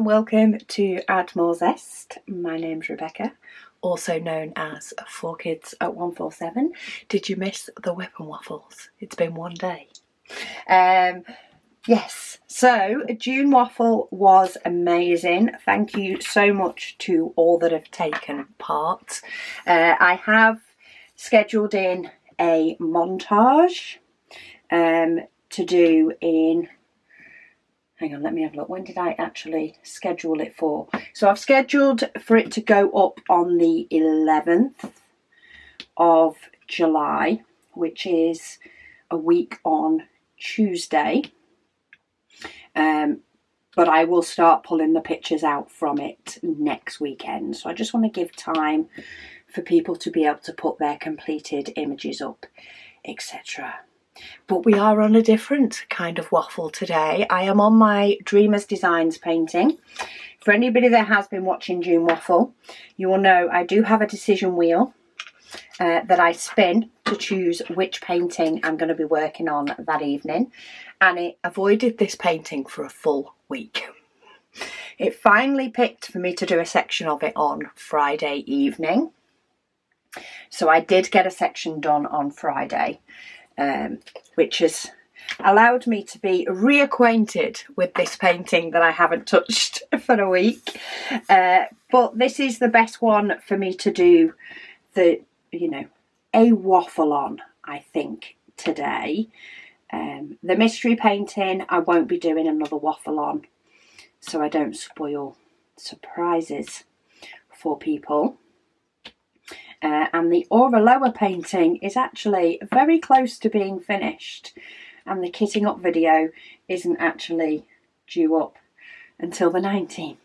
and welcome to Add More Zest. My name's Rebecca, also known as 4Kids at 147. Did you miss the WIP and Waffles? It's been one day. Yes, so June Waffle was amazing. Thank you so much to all that have taken part. I have scheduled in a montage to do in... Hang on, let me have a look. When did I actually schedule it for? So I've scheduled for it to go up on the 11th of July, which is a week on Tuesday. But I will start pulling the pictures out from it next weekend. So I just want to give time for people to be able to put their completed images up, etc. But we are on a different kind of waffle today. I am on my Dreamers Designs painting. For anybody that has been watching June Waffle, you will know I do have a decision wheel that I spin to choose which painting I'm going to be working on that evening. And it avoided this painting for a full week. It finally picked for me to do a section of it on Friday evening. So I did get a section done on Friday. Which has allowed me to be reacquainted with this painting that I haven't touched for a week. But this is the best one for me to do a waffle on, I think, today. The mystery painting, I won't be doing another waffle on, so I don't spoil surprises for people. And the Aura Lower painting is actually very close to being finished, and the kitting up video isn't actually due up until the 19th.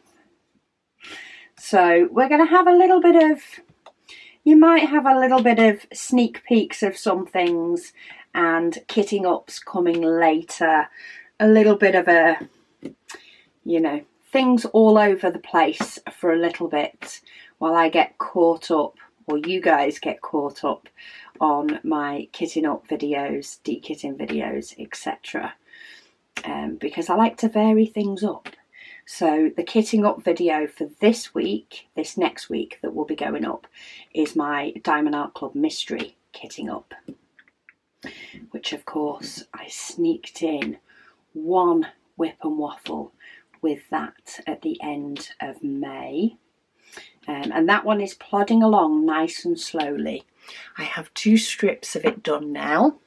So we're going to have a little bit of, you might have a little bit of sneak peeks of some things, and kitting up's coming later. A little bit of a, things all over the place for a little bit while I get caught up, or you guys get caught up on my kitting up videos, de-kitting videos, etc. Because I like to vary things up. So the kitting up video for this next week that will be going up, is my Diamond Art Club Mystery kitting up. Which of course I sneaked in one WIP and Waffle with that at the end of May. And that one is plodding along nice and slowly. I have 2 strips of it done now,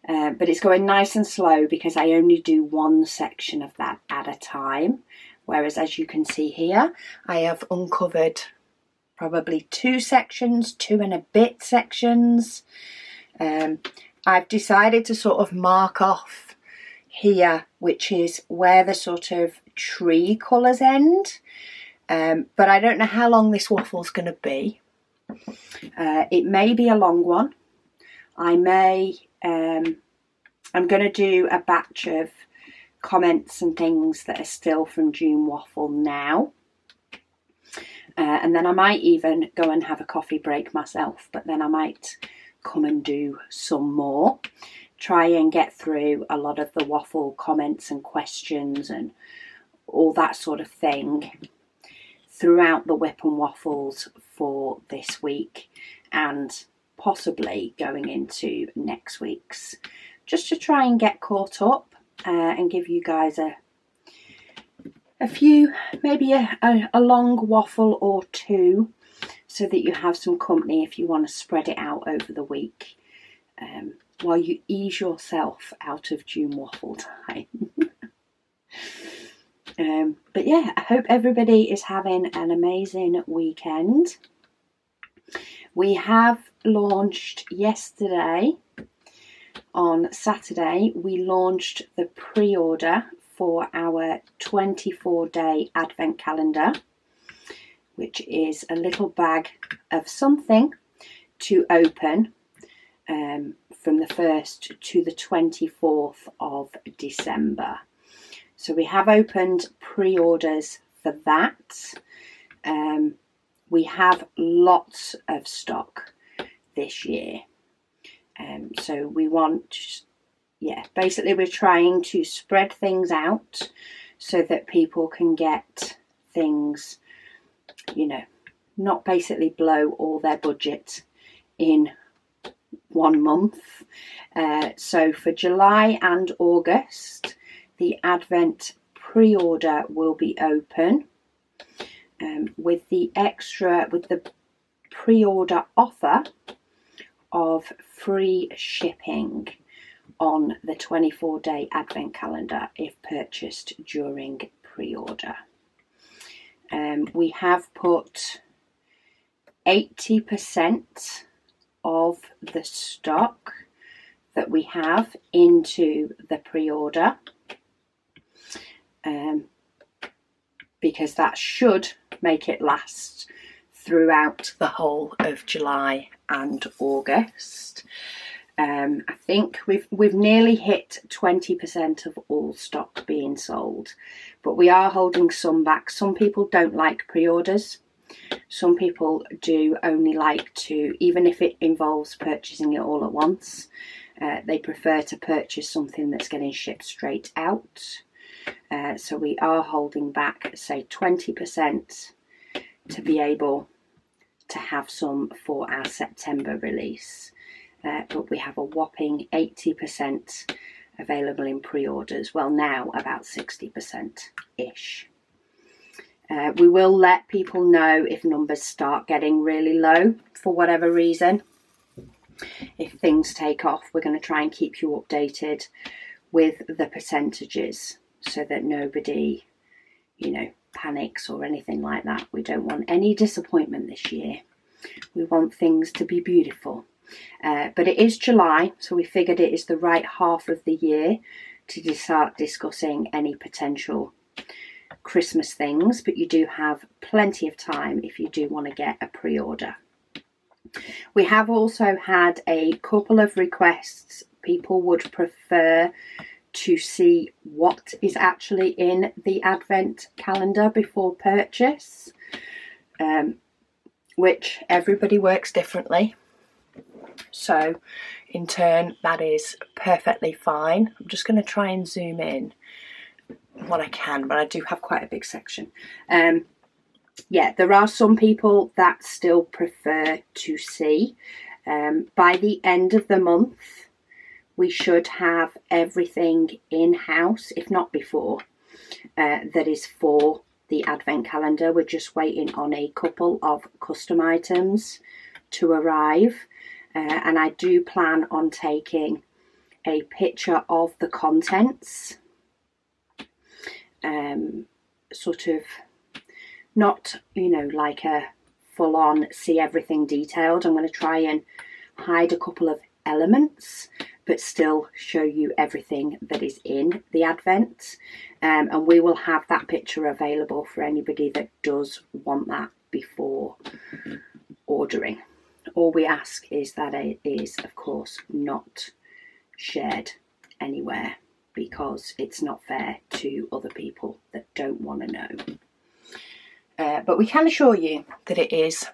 but it's going nice and slow because I only do one section of that at a time. Whereas, as you can see here, I have uncovered probably 2 sections, 2 and a bit sections. I've decided to sort of mark off here, which is where the sort of tree colours end. But I don't know how long this waffle's going to be. It may be a long one. I'm going to do a batch of comments and things that are still from June Waffle now. And then I might even go and have a coffee break myself, but then I might come and do some more. Try and get through a lot of the waffle comments and questions and all that sort of thing throughout the WIP and Waffles for this week, and possibly going into next week's, just to try and get caught up and give you guys a few, maybe a long waffle or 2, so that you have some company if you want to spread it out over the week while you ease yourself out of June Waffle time. But yeah, I hope everybody is having an amazing weekend. We have launched yesterday, on Saturday, we launched the pre-order for our 24-day advent calendar, which is a little bag of something to open from the 1st to the 24th of December. So we have opened pre-orders for that. We have lots of stock this year. So we want, basically we're trying to spread things out so that people can get things, you know, not basically blow all their budget in 1 month. So for July and August, the Advent pre-order will be open with the pre-order offer of free shipping on the 24-day Advent calendar if purchased during pre-order. We have put 80% of the stock that we have into the pre-order, because that should make it last throughout the whole of July and August. I think we've nearly hit 20% of all stock being sold, but we are holding some back. Some people don't like pre-orders. Some people do only like to, even if it involves purchasing it all at once, they prefer to purchase something that's getting shipped straight out. So we are holding back, say, 20% to be able to have some for our September release. But we have a whopping 80% available in pre-orders. Well, now about 60%-ish. We will let people know if numbers start getting really low for whatever reason. If things take off, we're going to try and keep you updated with the percentages so that nobody, you know, panics or anything like that. We don't want any disappointment this year. We want things to be beautiful. But it is July, so we figured it is the right half of the year to start discussing any potential Christmas things, but you do have plenty of time if you do want to get a pre-order. We have also had a couple of requests. People would prefer to see what is actually in the Advent calendar before purchase, which everybody works differently. So in turn, that is perfectly fine. I'm just going to try and zoom in what I can, but I do have quite a big section. Yeah, there are some people that still prefer to see. By the end of the month, we should have everything in-house, if not before, that is for the Advent calendar. We're just waiting on a couple of custom items to arrive. And I do plan on taking a picture of the contents, sort of not, you know, like a full-on see everything detailed. I'm going to try and hide a couple of elements, but still show you everything that is in the Advent. And we will have that picture available for anybody that does want that before ordering. All we ask is that it is, of course, not shared anywhere, because it's not fair to other people that don't want to know. But we can assure you that it is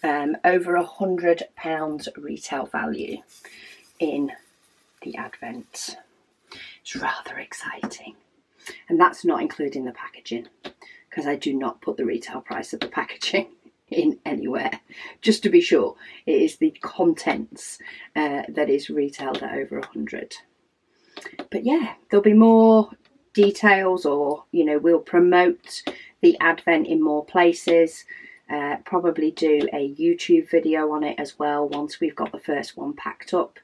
over £100 retail value in the Advent. It's rather exciting. And that's not including the packaging, because I do not put the retail price of the packaging in anywhere. Just to be sure, it is the contents that is retailed at over 100. But yeah, there'll be more details, or, you know, we'll promote the Advent in more places. Probably do a YouTube video on it as well once we've got the first one packed up,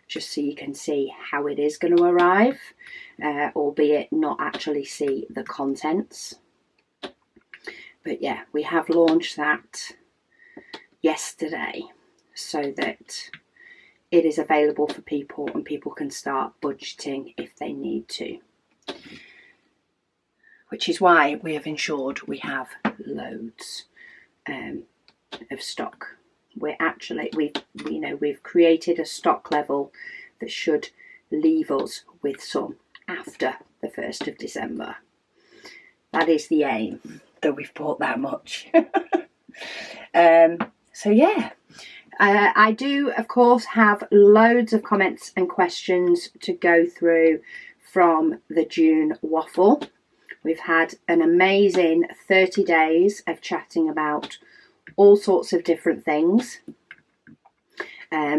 just so you can see how it is going to arrive, albeit not actually see the contents. But yeah, we have launched that yesterday so that it is available for people and people can start budgeting if they need to. Which is why we have ensured we have loads of stock. We've created a stock level that should leave us with some after the 1st of December. That is the aim, though we've bought that much. So yeah, I do, of course, have loads of comments and questions to go through from the June waffle. We've had an amazing 30 days of chatting about all sorts of different things.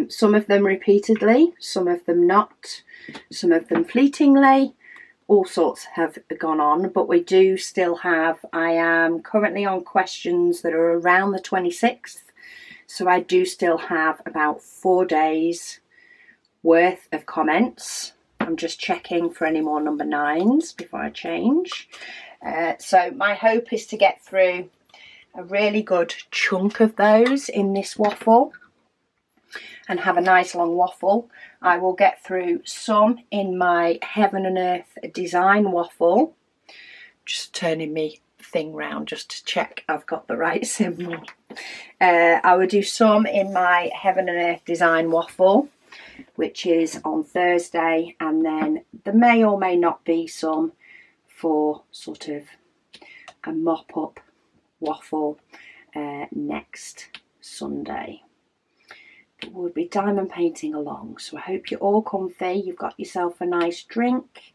Some of them repeatedly, some of them not, some of them fleetingly. All sorts have gone on, but we do still have, I am currently on questions that are around the 26th. So I do still have about 4 days worth of comments. I'm just checking for any more number 9s before I change. So my hope is to get through a really good chunk of those in this waffle and have a nice long waffle. I will get through some in my Heaven and Earth design waffle. Just turning me thing round just to check I've got the right symbol. I will do some in my Heaven and Earth design waffle, which is on Thursday, and then there may or may not be some for sort of a mop-up waffle next Sunday. But we'll be diamond painting along, so I hope you're all comfy. You've got yourself a nice drink,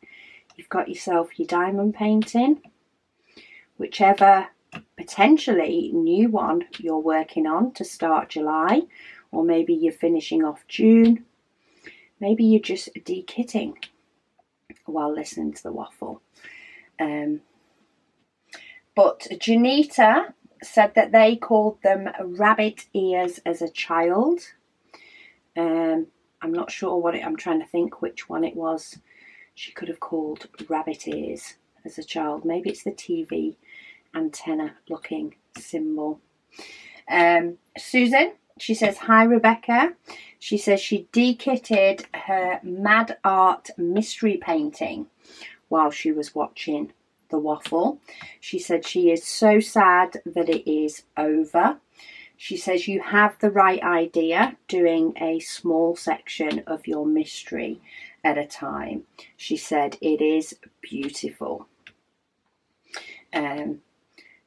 you've got yourself your diamond painting, whichever potentially new one you're working on to start July, or maybe you're finishing off June, maybe you're just de-kitting while listening to the waffle. But Janita said that they called them rabbit ears as a child. I'm not sure what I'm trying to think which one it was she could have called rabbit ears as a child. Maybe it's the TV antenna looking symbol. Susan, she says, hi Rebecca. She says she de-kitted her Mad Art mystery painting while she was watching the waffle. She said she is so sad that it is over. She says you have the right idea, doing a small section of your mystery at a time. She said it is beautiful.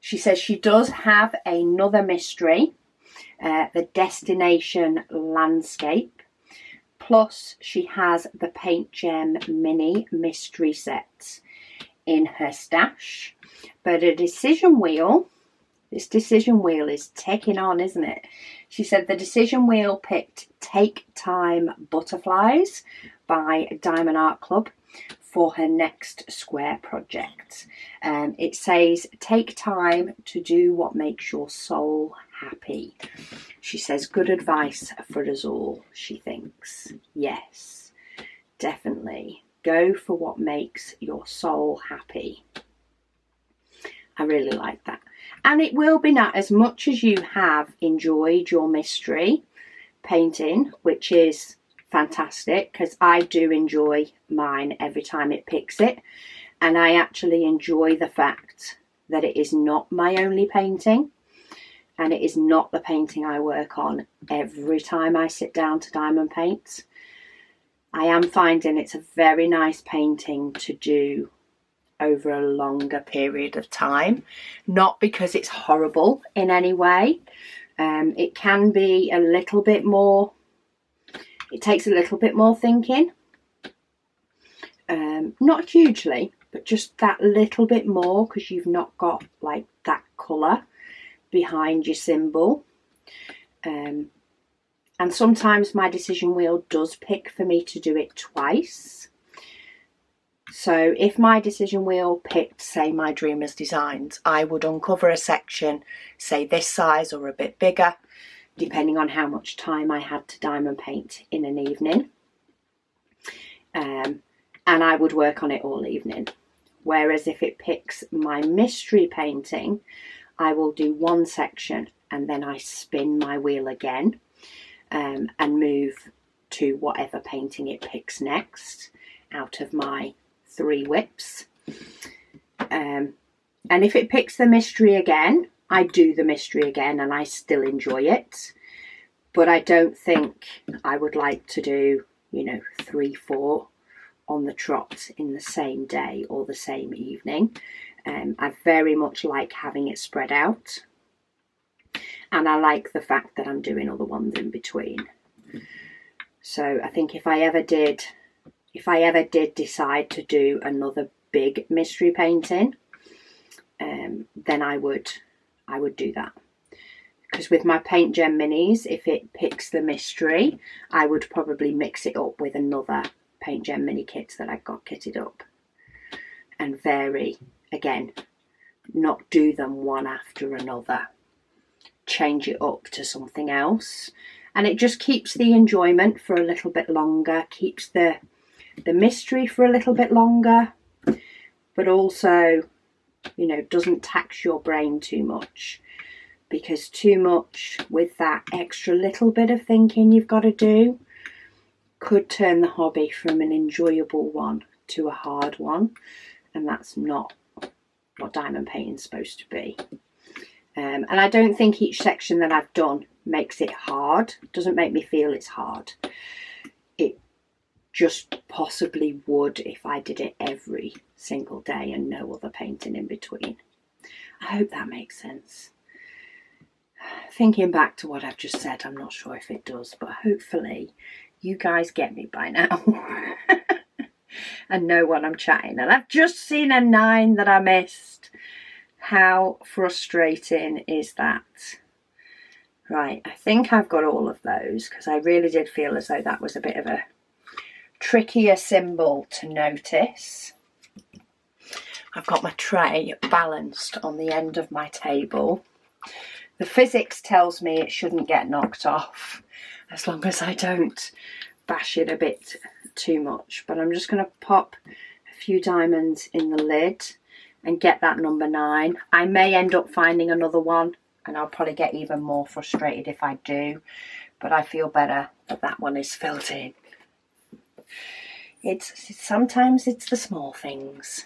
She says she does have another mystery, the destination landscape. Plus she has the Paint Gem mini mystery sets in her stash. But a decision wheel, this decision wheel is ticking on, isn't it? She said the decision wheel picked Take Time Butterflies by Diamond Art Club for her next square project. It says, take time to do what makes your soul happy. She says, good advice for us all, she thinks. Yes, definitely. Go for what makes your soul happy. I really like that. And it will be not as much as you have enjoyed your mystery painting, which is fantastic, because I do enjoy mine every time it picks it, and I actually enjoy the fact that it is not my only painting, and it is not the painting I work on every time I sit down to diamond paint. I am finding it's a very nice painting to do over a longer period of time, not because it's horrible in any way. It can be a little bit more, it takes a little bit more thinking, not hugely, but just that little bit more, because you've not got like that colour behind your symbol. And sometimes my decision wheel does pick for me to do it twice. So if my decision wheel picked, say, my Dreamer's Designs, I would uncover a section, say this size or a bit bigger, depending on how much time I had to diamond paint in an evening. And I would work on it all evening. Whereas if it picks my mystery painting, I will do one section and then I spin my wheel again and move to whatever painting it picks next out of my 3 WIPs. And if it picks the mystery again, I do the mystery again and I still enjoy it. But I don't think I would like to do, 3, 4 on the trot in the same day or the same evening. I very much like having it spread out. And I like the fact that I'm doing other ones in between. So I think if I ever did, if I ever did decide to do another big mystery painting, then I would do that. Because with my Paint Gem minis, if it picks the mystery, I would probably mix it up with another Paint Gem mini kit that I've got kitted up, and vary again, not do them one after another, change it up to something else, and it just keeps the enjoyment for a little bit longer, keeps the mystery for a little bit longer, but also, you know, doesn't tax your brain too much, because too much with that extra little bit of thinking you've got to do could turn the hobby from an enjoyable one to a hard one, and that's not what diamond painting's supposed to be. And I don't think each section that I've done makes it hard, doesn't make me feel it's hard. It just possibly would if I did it every single day and no other painting in between. I hope that makes sense. Thinking back to what I've just said, I'm not sure if it does, but hopefully you guys get me by now and know what I'm chatting. And I've just seen a 9 that I missed. How frustrating is that? Right, I think I've got all of those, because I really did feel as though that was a bit of a trickier symbol to notice. I've got my tray balanced on the end of my table. The physics tells me it shouldn't get knocked off as long as I don't bash it a bit too much. But I'm just going to pop a few diamonds in the lid and get that number 9. I may end up finding another one, and I'll probably get even more frustrated if I do. But I feel better that that one is filled in. Sometimes it's the small things.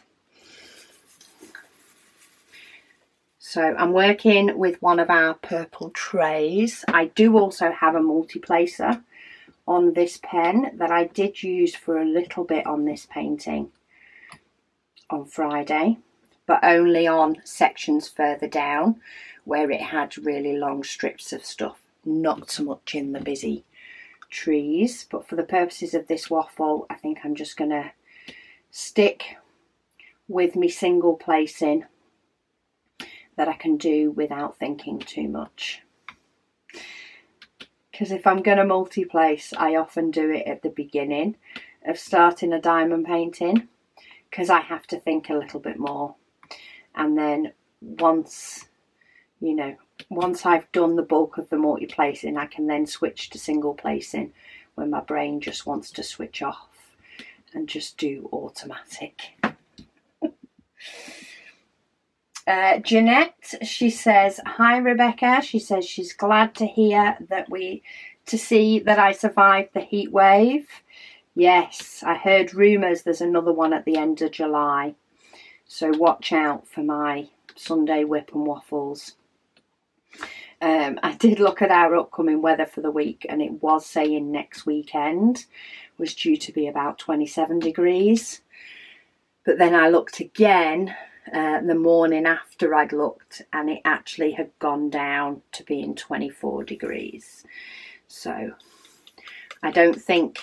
So I'm working with one of our purple trays. I do also have a multi-placer on this pen that I did use for a little bit on this painting on Friday, but only on sections further down where it had really long strips of stuff, not so much in the busy trees. But for the purposes of this waffle, I think I'm just going to stick with me single placing that I can do without thinking too much. Because if I'm going to multi-place, I often do it at the beginning of starting a diamond painting, because I have to think a little bit more. And then once I've done the bulk of the multi-placing, I can then switch to single placing when my brain just wants to switch off and just do automatic. Jeanette, she says, hi Rebecca. She says she's glad to hear to see that I survived the heat wave. Yes, I heard rumours there's another one at the end of July. So watch out for my Sunday WIP and waffles. I did look at our upcoming weather for the week, and it was saying next weekend was due to be about 27 degrees. But then I looked again the morning after I'd looked, and it actually had gone down to being 24 degrees. So I don't think,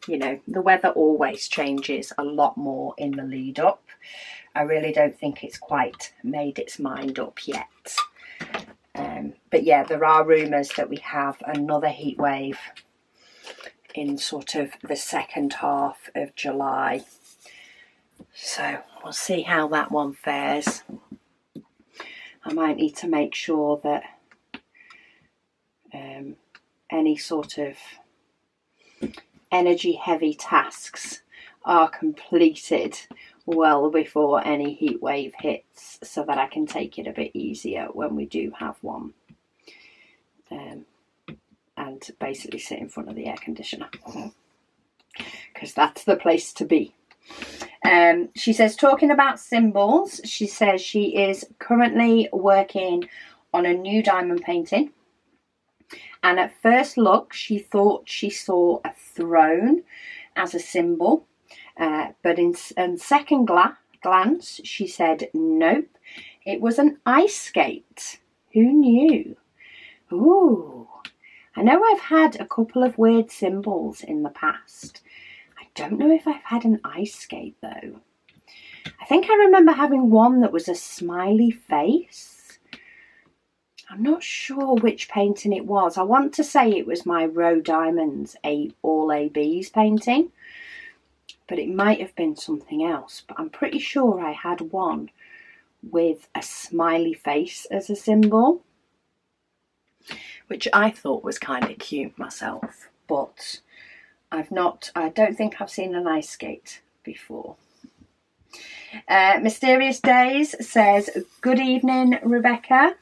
the weather always changes a lot more in the lead up. I really don't think it's quite made its mind up yet. But yeah, there are rumours that we have another heat wave in sort of the second half of July. So we'll see how that one fares. I might need to make sure that any sort of energy heavy tasks are completed well before any heat wave hits, so that I can take it a bit easier when we do have one, and basically sit in front of the air conditioner, because that's the place to be. She says, talking about symbols, she says she is currently working on a new diamond painting, and at first look she thought she saw a throne as a symbol, but in second glance she said nope, it was an ice skate. Who knew? Ooh, I know I've had a couple of weird symbols in the past. I don't know if I've had an ice skate though. I think I remember having one that was a smiley face. I'm not sure which painting it was. I want to say it was my Row Diamonds All ABs painting, but it might have been something else. But I'm pretty sure I had one with a smiley face as a symbol, which I thought was kind of cute myself, but I don't think I've seen an ice skate before. Mysterious Days says, good evening, Rebecca.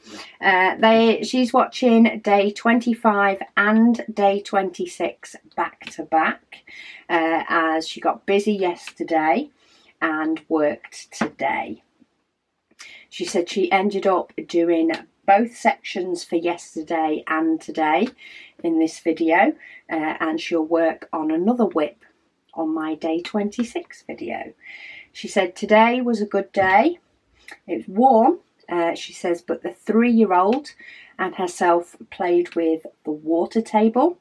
She's watching day 25 and day 26 back to back, as she got busy yesterday and worked today. She said she ended up doing both sections for yesterday and today in this video, and she'll work on another WIP on my day 26 video. She said today was a good day. It was warm, she says, but the 3-year-old and herself played with the water table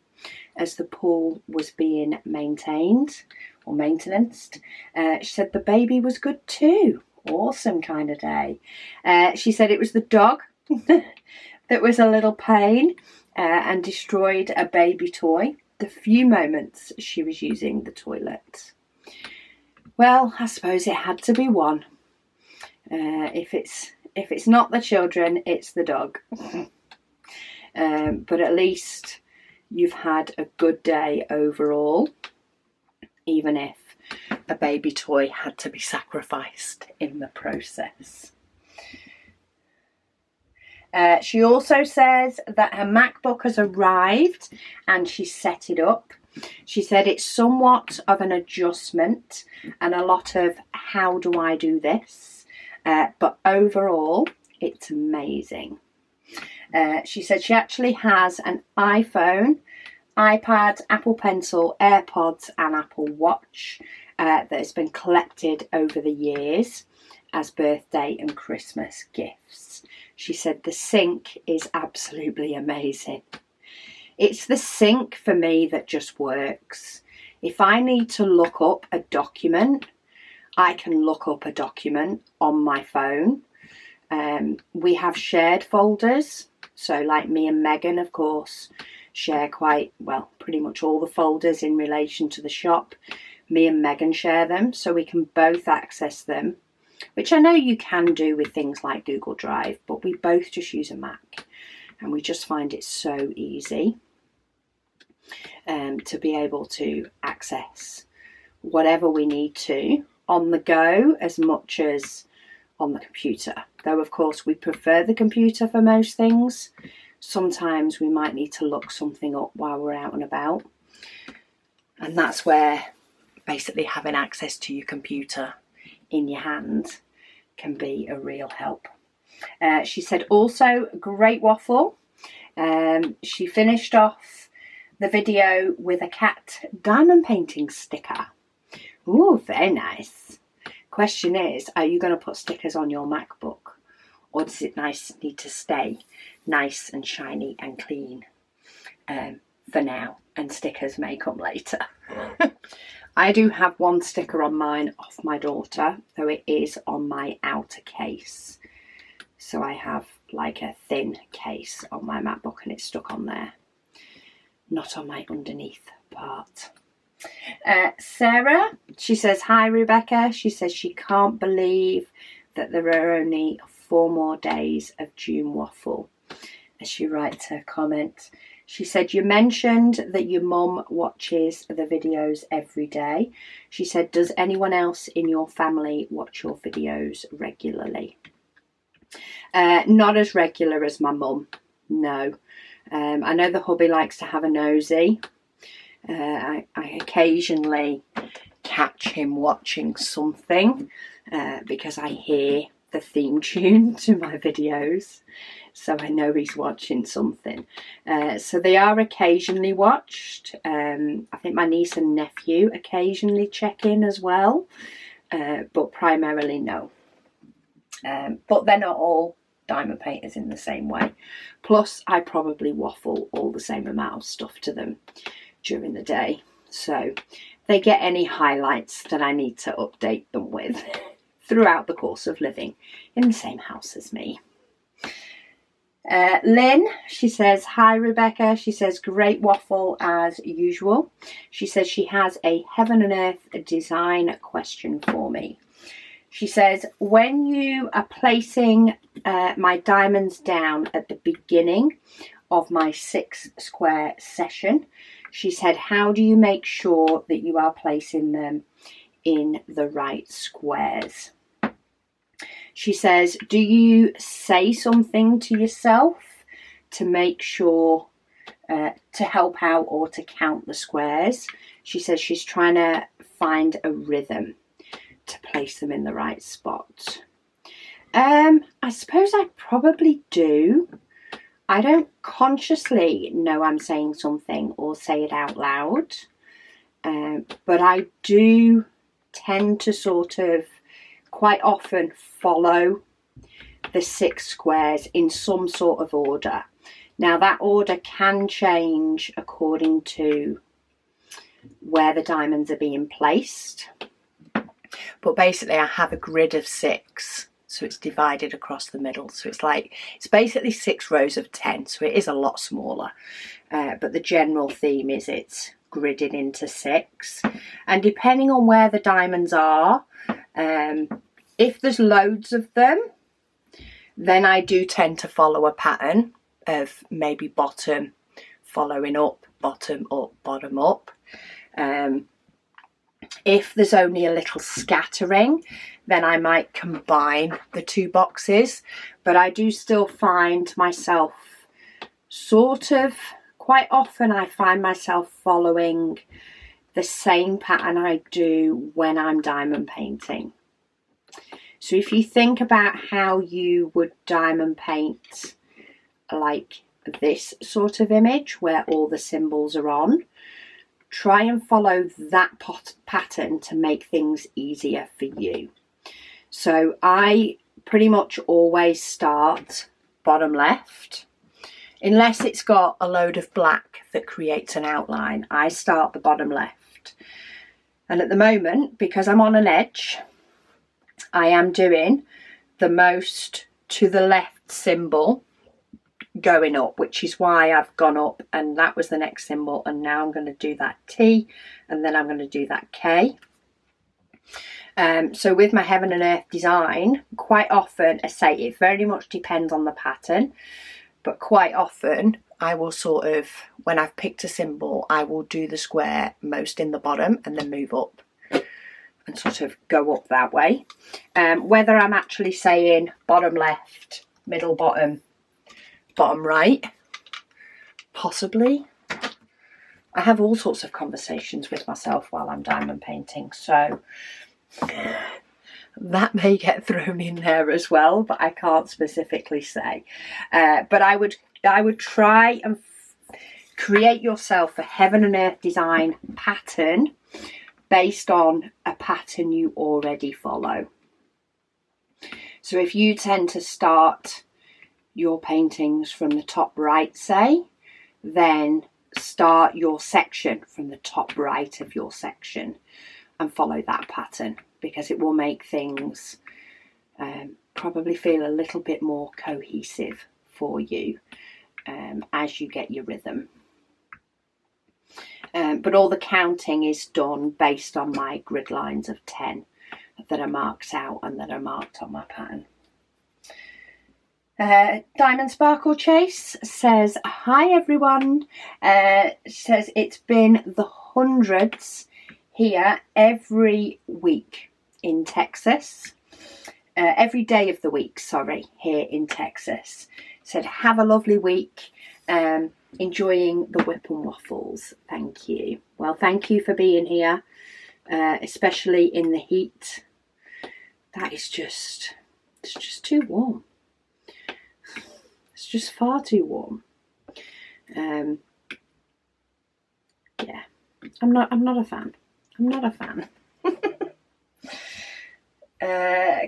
as the pool was being maintained or maintained. She said the baby was good too. Awesome kind of day. She said it was the dog that was a little pain and destroyed a baby toy the few moments she was using the toilet. Well, I suppose it had to be one. If it's not the children, it's the dog. But at least you've had a good day overall, even if a baby toy had to be sacrificed in the process. She also says that her MacBook has arrived and she's set it up. She said it's somewhat of an adjustment and a lot of how do I do this, but overall it's amazing. She said she actually has an iPhone, iPad, Apple Pencil, AirPods and Apple Watch that has been collected over the years as birthday and Christmas gifts. She said the sync is absolutely amazing. It's the sync for me that just works. If I need to look up a document, I can look up a document on my phone. We have shared folders. So like me and Megan, of course, share pretty much all the folders in relation to the shop. Me and Megan share them so we can both access them, which I know you can do with things like Google Drive, but we both just use a Mac and we just find it so easy to be able to access whatever we need to on the go as much as on the computer. Though of course we prefer the computer for most things. Sometimes we might need to look something up while we're out and about, and that's where basically having access to your computer in your hand can be a real help. She said also, great waffle. She finished off the video with a cat diamond painting sticker. Ooh, very nice. Question is, are you going to put stickers on your MacBook, or does it need to stay nice and shiny and clean for now, and stickers may come later? I do have one sticker on mine off my daughter, though it is on my outer case. So I have like a thin case on my MacBook and it's stuck on there, not on my underneath part. Sarah, she says, hi Rebecca. She says she can't believe that there are only 4 more days of June Waffle. As she writes her comment, she said, you mentioned that your mum watches the videos every day. She said, does anyone else in your family watch your videos regularly? Not as regular as my mum, no. I know the hubby likes to have a nosy. I occasionally catch him watching something because I hear the theme tune to my videos, so I know he's watching something. So they are occasionally watched. I think my niece and nephew occasionally check in as well, but primarily no. But they're not all diamond painters in the same way. Plus I probably waffle all the same amount of stuff to them during the day, So if they get any highlights that I need to update them with throughout the course of living in the same house as me. Lynn, she says, hi Rebecca. She says, great waffle as usual. She says she has a heaven and earth design question for me. She says, when you are placing my diamonds down at the beginning of my 6 square session, she said, how do you make sure that you are placing them in the right squares? She says, do you say something to yourself to make sure, to help out or to count the squares? She says she's trying to find a rhythm to place them in the right spot. I suppose I probably do. I don't consciously know I'm saying something or say it out loud, but I do tend to sort of quite often follow the 6 squares in some sort of order. Now that order can change according to where the diamonds are being placed, but basically I have a grid of 6, so it's divided across the middle, so it's basically 6 rows of 10, so it is a lot smaller, but the general theme is it's gridded into 6, and depending on where the diamonds are, if there's loads of them, then I do tend to follow a pattern of maybe bottom following up, bottom up, bottom up. If there's only a little scattering, then I might combine the 2 boxes, but I do still find myself quite often I find myself following the same pattern I do when I'm diamond painting. So if you think about how you would diamond paint like this sort of image where all the symbols are on, try and follow that pattern to make things easier for you. So I pretty much always start bottom left, unless it's got a load of black that creates an outline. I start the bottom left. And at the moment, because I'm on an edge, I am doing the most to the left symbol going up, which is why I've gone up, and that was the next symbol, and now I'm going to do that T, and then I'm going to do that K. So with my heaven and earth design, quite often, I say it very much depends on the pattern, but quite often I will sort of, when I've picked a symbol, I will do the square most in the bottom and then move up and sort of go up that way. Whether I'm actually saying bottom left, middle bottom, bottom right, possibly. I have all sorts of conversations with myself while I'm diamond painting, so that may get thrown in there as well, but I can't specifically say. But I would try and create yourself a heaven and earth design pattern based on a pattern you already follow. So if you tend to start your paintings from the top right, say, then start your section from the top right of your section and follow that pattern, because it will make things probably feel a little bit more cohesive for you as you get your rhythm. But all the counting is done based on my grid lines of 10 that are marked out and that are marked on my pattern. Diamond Sparkle Chase says, hi everyone. Says it's been the hundreds here every week in Texas. Every day of the week, sorry, here in Texas. Said, have a lovely week. Enjoying the WIP and waffles. Thank you. Well, thank you for being here, especially in the heat. That is just, it's just too warm. It's just far too warm. Yeah, I'm not a fan. I'm not a fan.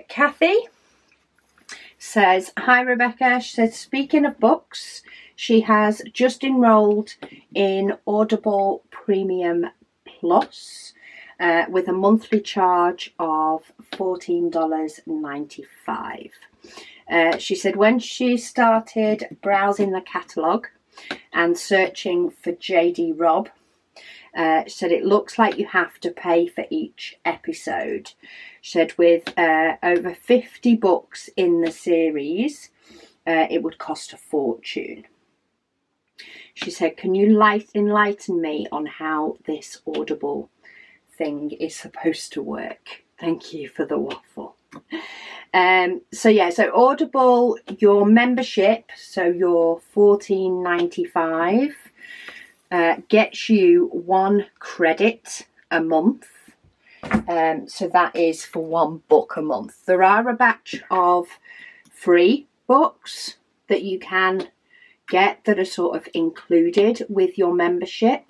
Kathy says, hi Rebecca. She says, speaking of books, she has just enrolled in Audible Premium Plus with a monthly charge of $14.95. She said when she started browsing the catalogue and searching for JD Robb, she said it looks like you have to pay for each episode. She said with over 50 books in the series, it would cost a fortune. She said, can you enlighten me on how this Audible thing is supposed to work? Thank you for the waffle. So Audible, your membership, so your $14.95, gets you 1 credit a month. So that is for 1 book a month. There are a batch of free books that you can get that are sort of included with your membership.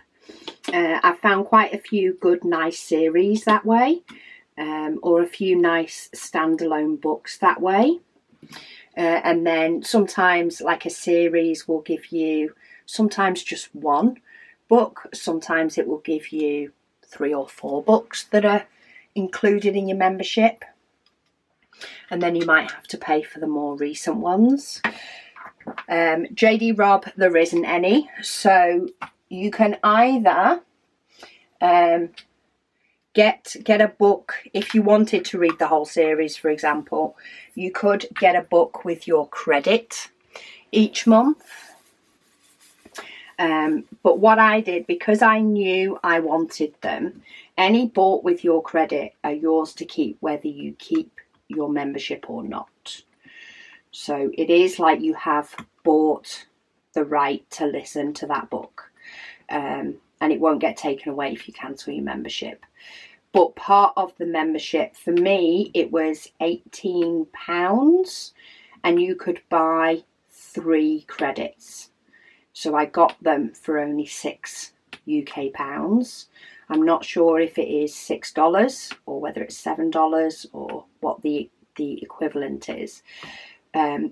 I've found quite a few good, nice series that way, or a few nice standalone books that way. And then sometimes, like a series will give you sometimes just 1 book, sometimes it will give you 3 or 4 books that are included in your membership, and then you might have to pay for the more recent ones. JD Robb, there isn't any, so you can either get a book. If you wanted to read the whole series, for example, you could get a book with your credit each month. But what I did, because I knew I wanted them, any bought with your credit are yours to keep whether you keep your membership or not. So it is like you have bought the right to listen to that book, and it won't get taken away if you cancel your membership. But part of the membership, for me, it was £18, and you could buy 3 credits. So I got them for only £6 UK. I'm not sure if it is $6 or whether it's $7 or what the equivalent is.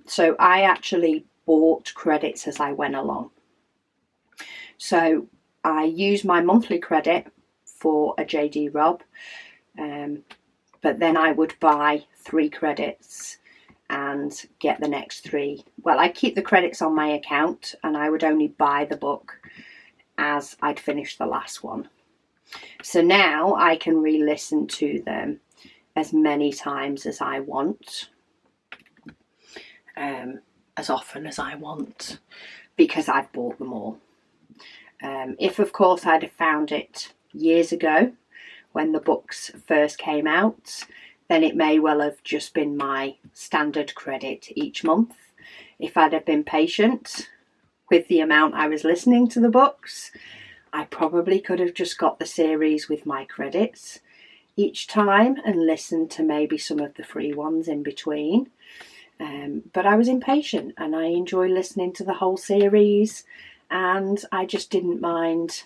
So I actually bought credits as I went along. So I used my monthly credit for a JD Robb, but then I would buy 3 credits and get the next 3. Well, I keep the credits on my account, and I would only buy the book as I'd finished the last one. So now I can re-listen to them as many times as I want, as often as I want, because I've bought them all. If, of course, I'd have found it years ago when the books first came out, then it may well have just been my standard credit each month. If I'd have been patient with the amount I was listening to the books, I probably could have just got the series with my credits each time and listened to maybe some of the free ones in between. But I was impatient and I enjoy listening to the whole series, and I just didn't mind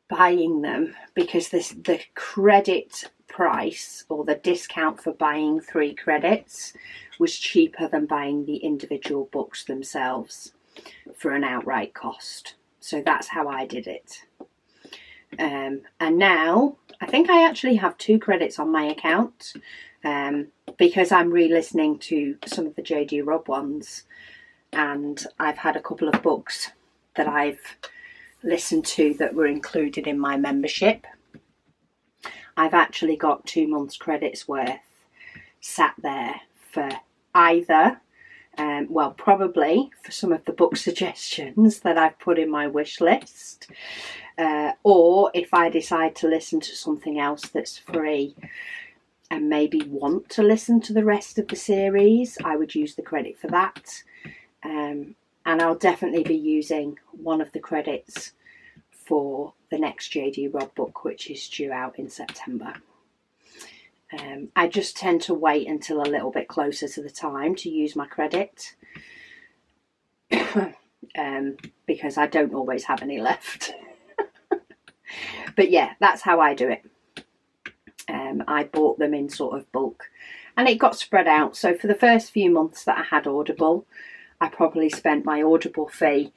buying them because the credit price or the discount for buying 3 credits was cheaper than buying the individual books themselves for an outright cost. So that's how I did it. And now I think I actually have 2 credits on my account, because I'm re-listening to some of the JD Robb ones, and I've had a couple of books that I've listened to that were included in my membership. I've actually got 2 months credits worth sat there for either, well, probably for some of the book suggestions that I've put in my wish list, or if I decide to listen to something else that's free and maybe want to listen to the rest of the series, I would use the credit for that. And I'll definitely be using one of the credits for the next JD Robb book, which is due out in September. I just tend to wait until a little bit closer to the time to use my credit, because I don't always have any left. But yeah, that's how I do it. I bought them in sort of bulk, and it got spread out. So for the first few months that I had Audible, I probably spent my Audible fee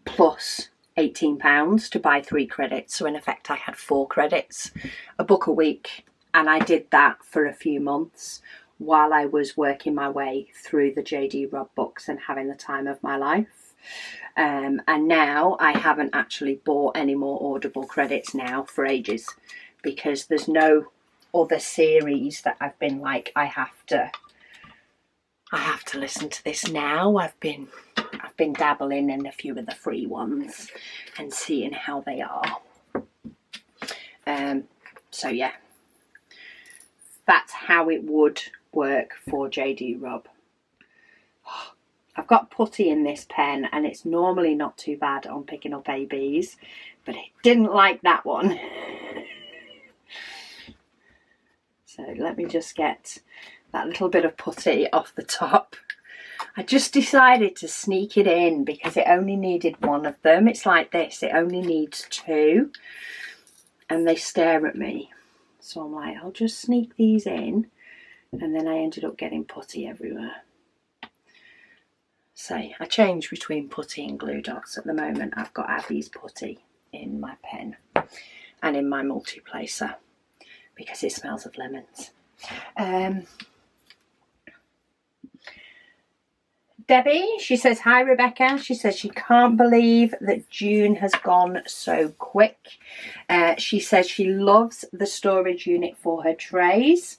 plus £18 to buy 3 credits. So in effect, I had 4 credits, a book a week. And I did that for a few months while I was working my way through the JD Robb books and having the time of my life. And now I haven't actually bought any more Audible credits now for ages, because there's no other series that I've been like, I have to listen to this now. I've been dabbling in a few of the free ones and seeing how they are. So yeah, that's how it would work for JD Robb. I've got putty in this pen, and it's normally not too bad on picking up ABs, but it didn't like that one. So let me just get that little bit of putty off the top. I just decided to sneak it in because it only needed one of them. It's like this, it only needs 2, and they stare at me. So I'm like, I'll just sneak these in, and then I ended up getting putty everywhere. So I change between putty and glue dots. At the moment I've got Abby's putty in my pen and in my multi-placer because it smells of lemons. Debbie, she says, hi Rebecca. She says she can't believe that June has gone so quick. She says she loves the storage unit for her trays.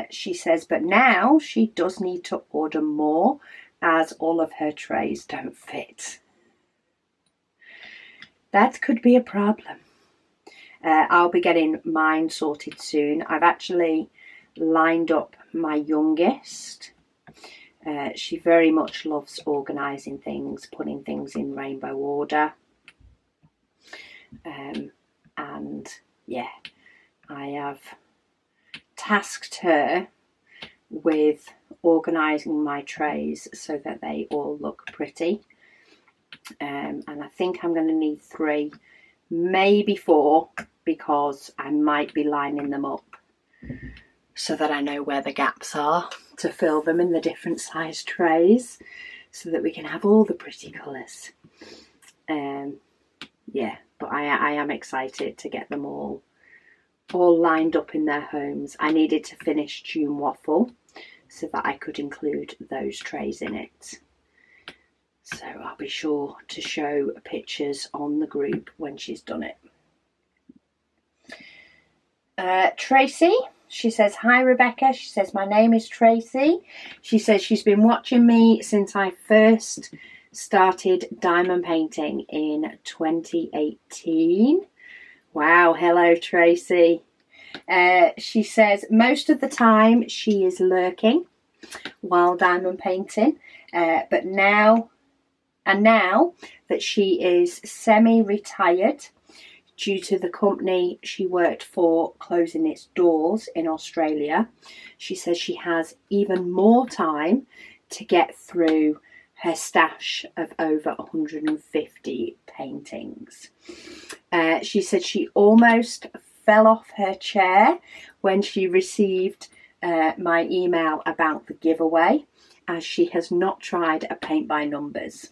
She says, but now she does need to order more as all of her trays don't fit. That could be a problem. I'll be getting mine sorted soon. I've actually lined up my youngest. She very much loves organising things, putting things in rainbow order. And yeah, I have tasked her with organising my trays so that they all look pretty. And I think I'm going to need 3, maybe 4, because I might be lining them up so that I know where the gaps are to fill them in the different size trays so that we can have all the pretty colours. Yeah, but I am excited to get them all lined up in their homes. I needed to finish June Waffle so that I could include those trays in it. So I'll be sure to show pictures on the group when she's done it. Tracy, she says, hi Rebecca. She says, my name is Tracy. She says she's been watching me since I first started diamond painting in 2018. Wow, hello Tracy. She says most of the time she is lurking while diamond painting, but now that she is semi-retired due to the company she worked for closing its doors in Australia, she says she has even more time to get through her stash of over 150 paintings. She said she almost fell off her chair when she received my email about the giveaway, as she has not tried a paint by numbers.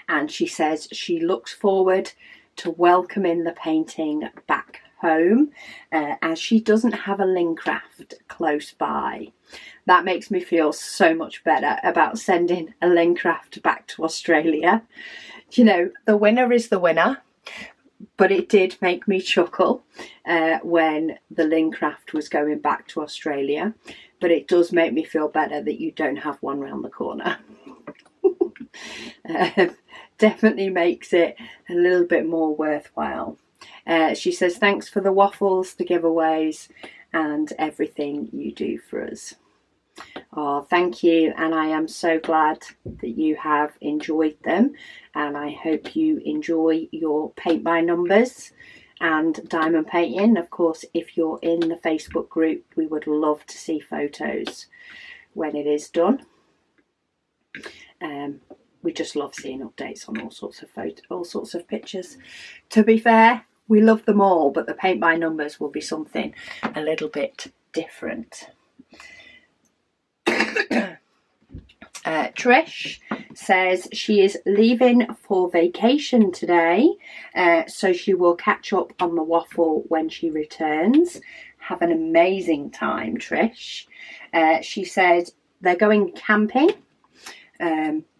And she says she looks forward to welcoming the painting back home, as she doesn't have a Lincraft close by. That makes me feel so much better about sending a Lincraft back to Australia. You know, the winner is the winner, but it did make me chuckle when the Lincraft was going back to Australia. But it does make me feel better that you don't have one round the corner. Definitely makes it a little bit more worthwhile. She says, thanks for the waffles, the giveaways, and everything you do for us. Oh, thank you, and I am so glad that you have enjoyed them, and I hope you enjoy your paint by numbers and diamond painting. Of course, if you're in the Facebook group, we would love to see photos when it is done. We just love seeing updates on all sorts of pictures. To be fair, we love them all, but the paint by numbers will be something a little bit different. Trish says she is leaving for vacation today, so she will catch up on the waffle when she returns. Have an amazing time, Trish. She said they're going camping,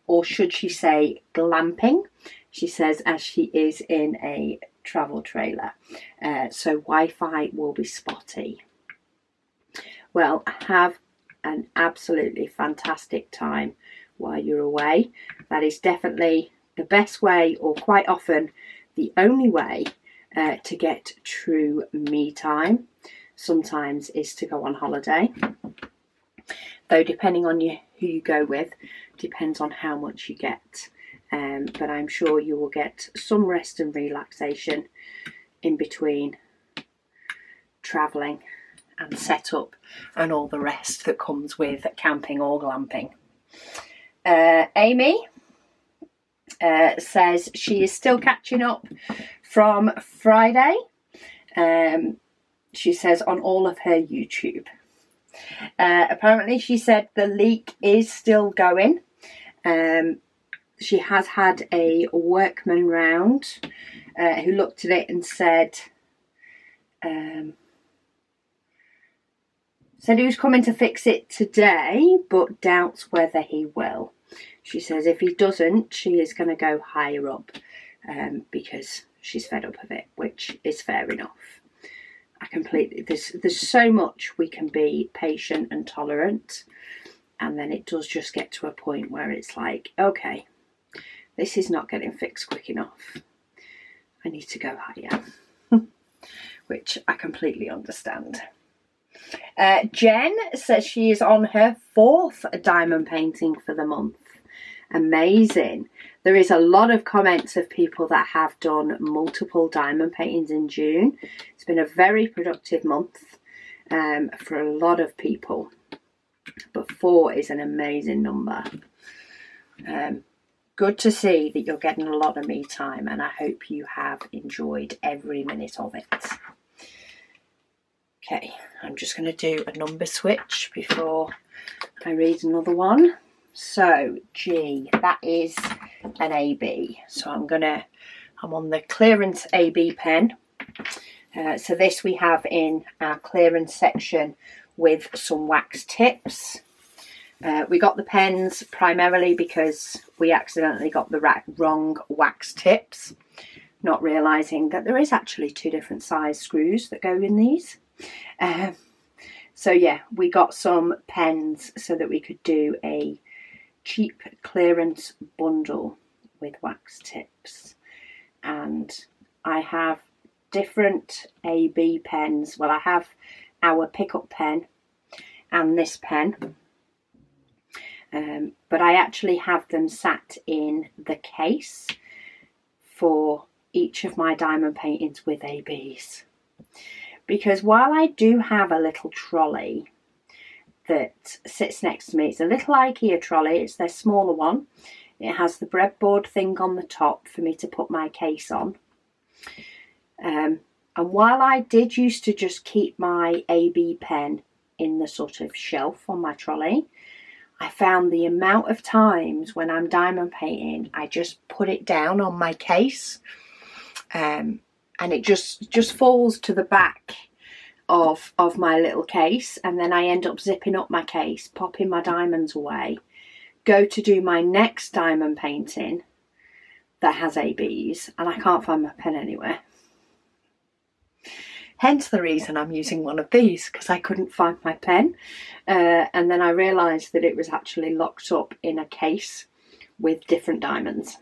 or should she say glamping? She says as she is in a travel trailer, so Wi-Fi will be spotty. Well, have an absolutely fantastic time while you're away. That is definitely the best way, or quite often the only way, to get true me time. Sometimes is to go on holiday, though depending on who you go with depends on how much you get, but I'm sure you will get some rest and relaxation in between travelling and set up and all the rest that comes with camping or glamping. Amy says she is still catching up from Friday. She says on all of her YouTube. Apparently she said the leak is still going. She has had a workman round who looked at it and said he was coming to fix it today, but doubts whether he will. She says if he doesn't, she is going to go higher up, because she's fed up of it, which is fair enough. There's so much we can be patient and tolerant, and then it does just get to a point where it's like, okay, this is not getting fixed quick enough. I need to go higher, which I completely understand. Jen says she is on her 4th diamond painting for the month. Amazing. There is a lot of comments of people that have done multiple diamond paintings in June. It's been a very productive month for a lot of people, but 4 is an amazing number. Good to see that you're getting a lot of me time, and I hope you have enjoyed every minute of it. Okay, I'm just going to do a number switch before I read another one. So G, that is an AB. So I'm on the clearance AB pen. So this we have in our clearance section with some wax tips. We got the pens primarily because we accidentally got the wrong wax tips, not realising that there is actually 2 different size screws that go in these. So yeah, we got some pens so that we could do a cheap clearance bundle with wax tips. And I have different AB pens. Well, I have our pickup pen and this pen, but I actually have them sat in the case for each of my diamond paintings with ABs. Because while I do have a little trolley that sits next to me, it's a little IKEA trolley, it's their smaller one. It has the breadboard thing on the top for me to put my case on. And while I did used to just keep my AB pen in the sort of shelf on my trolley, I found the amount of times when I'm diamond painting, I just put it down on my case. And it just falls to the back of my little case, and then I end up zipping up my case, popping my diamonds away, go to do my next diamond painting that has ABs, and I can't find my pen anywhere. Hence the reason I'm using one of these, because I couldn't find my pen, and then I realised that it was actually locked up in a case with different diamonds.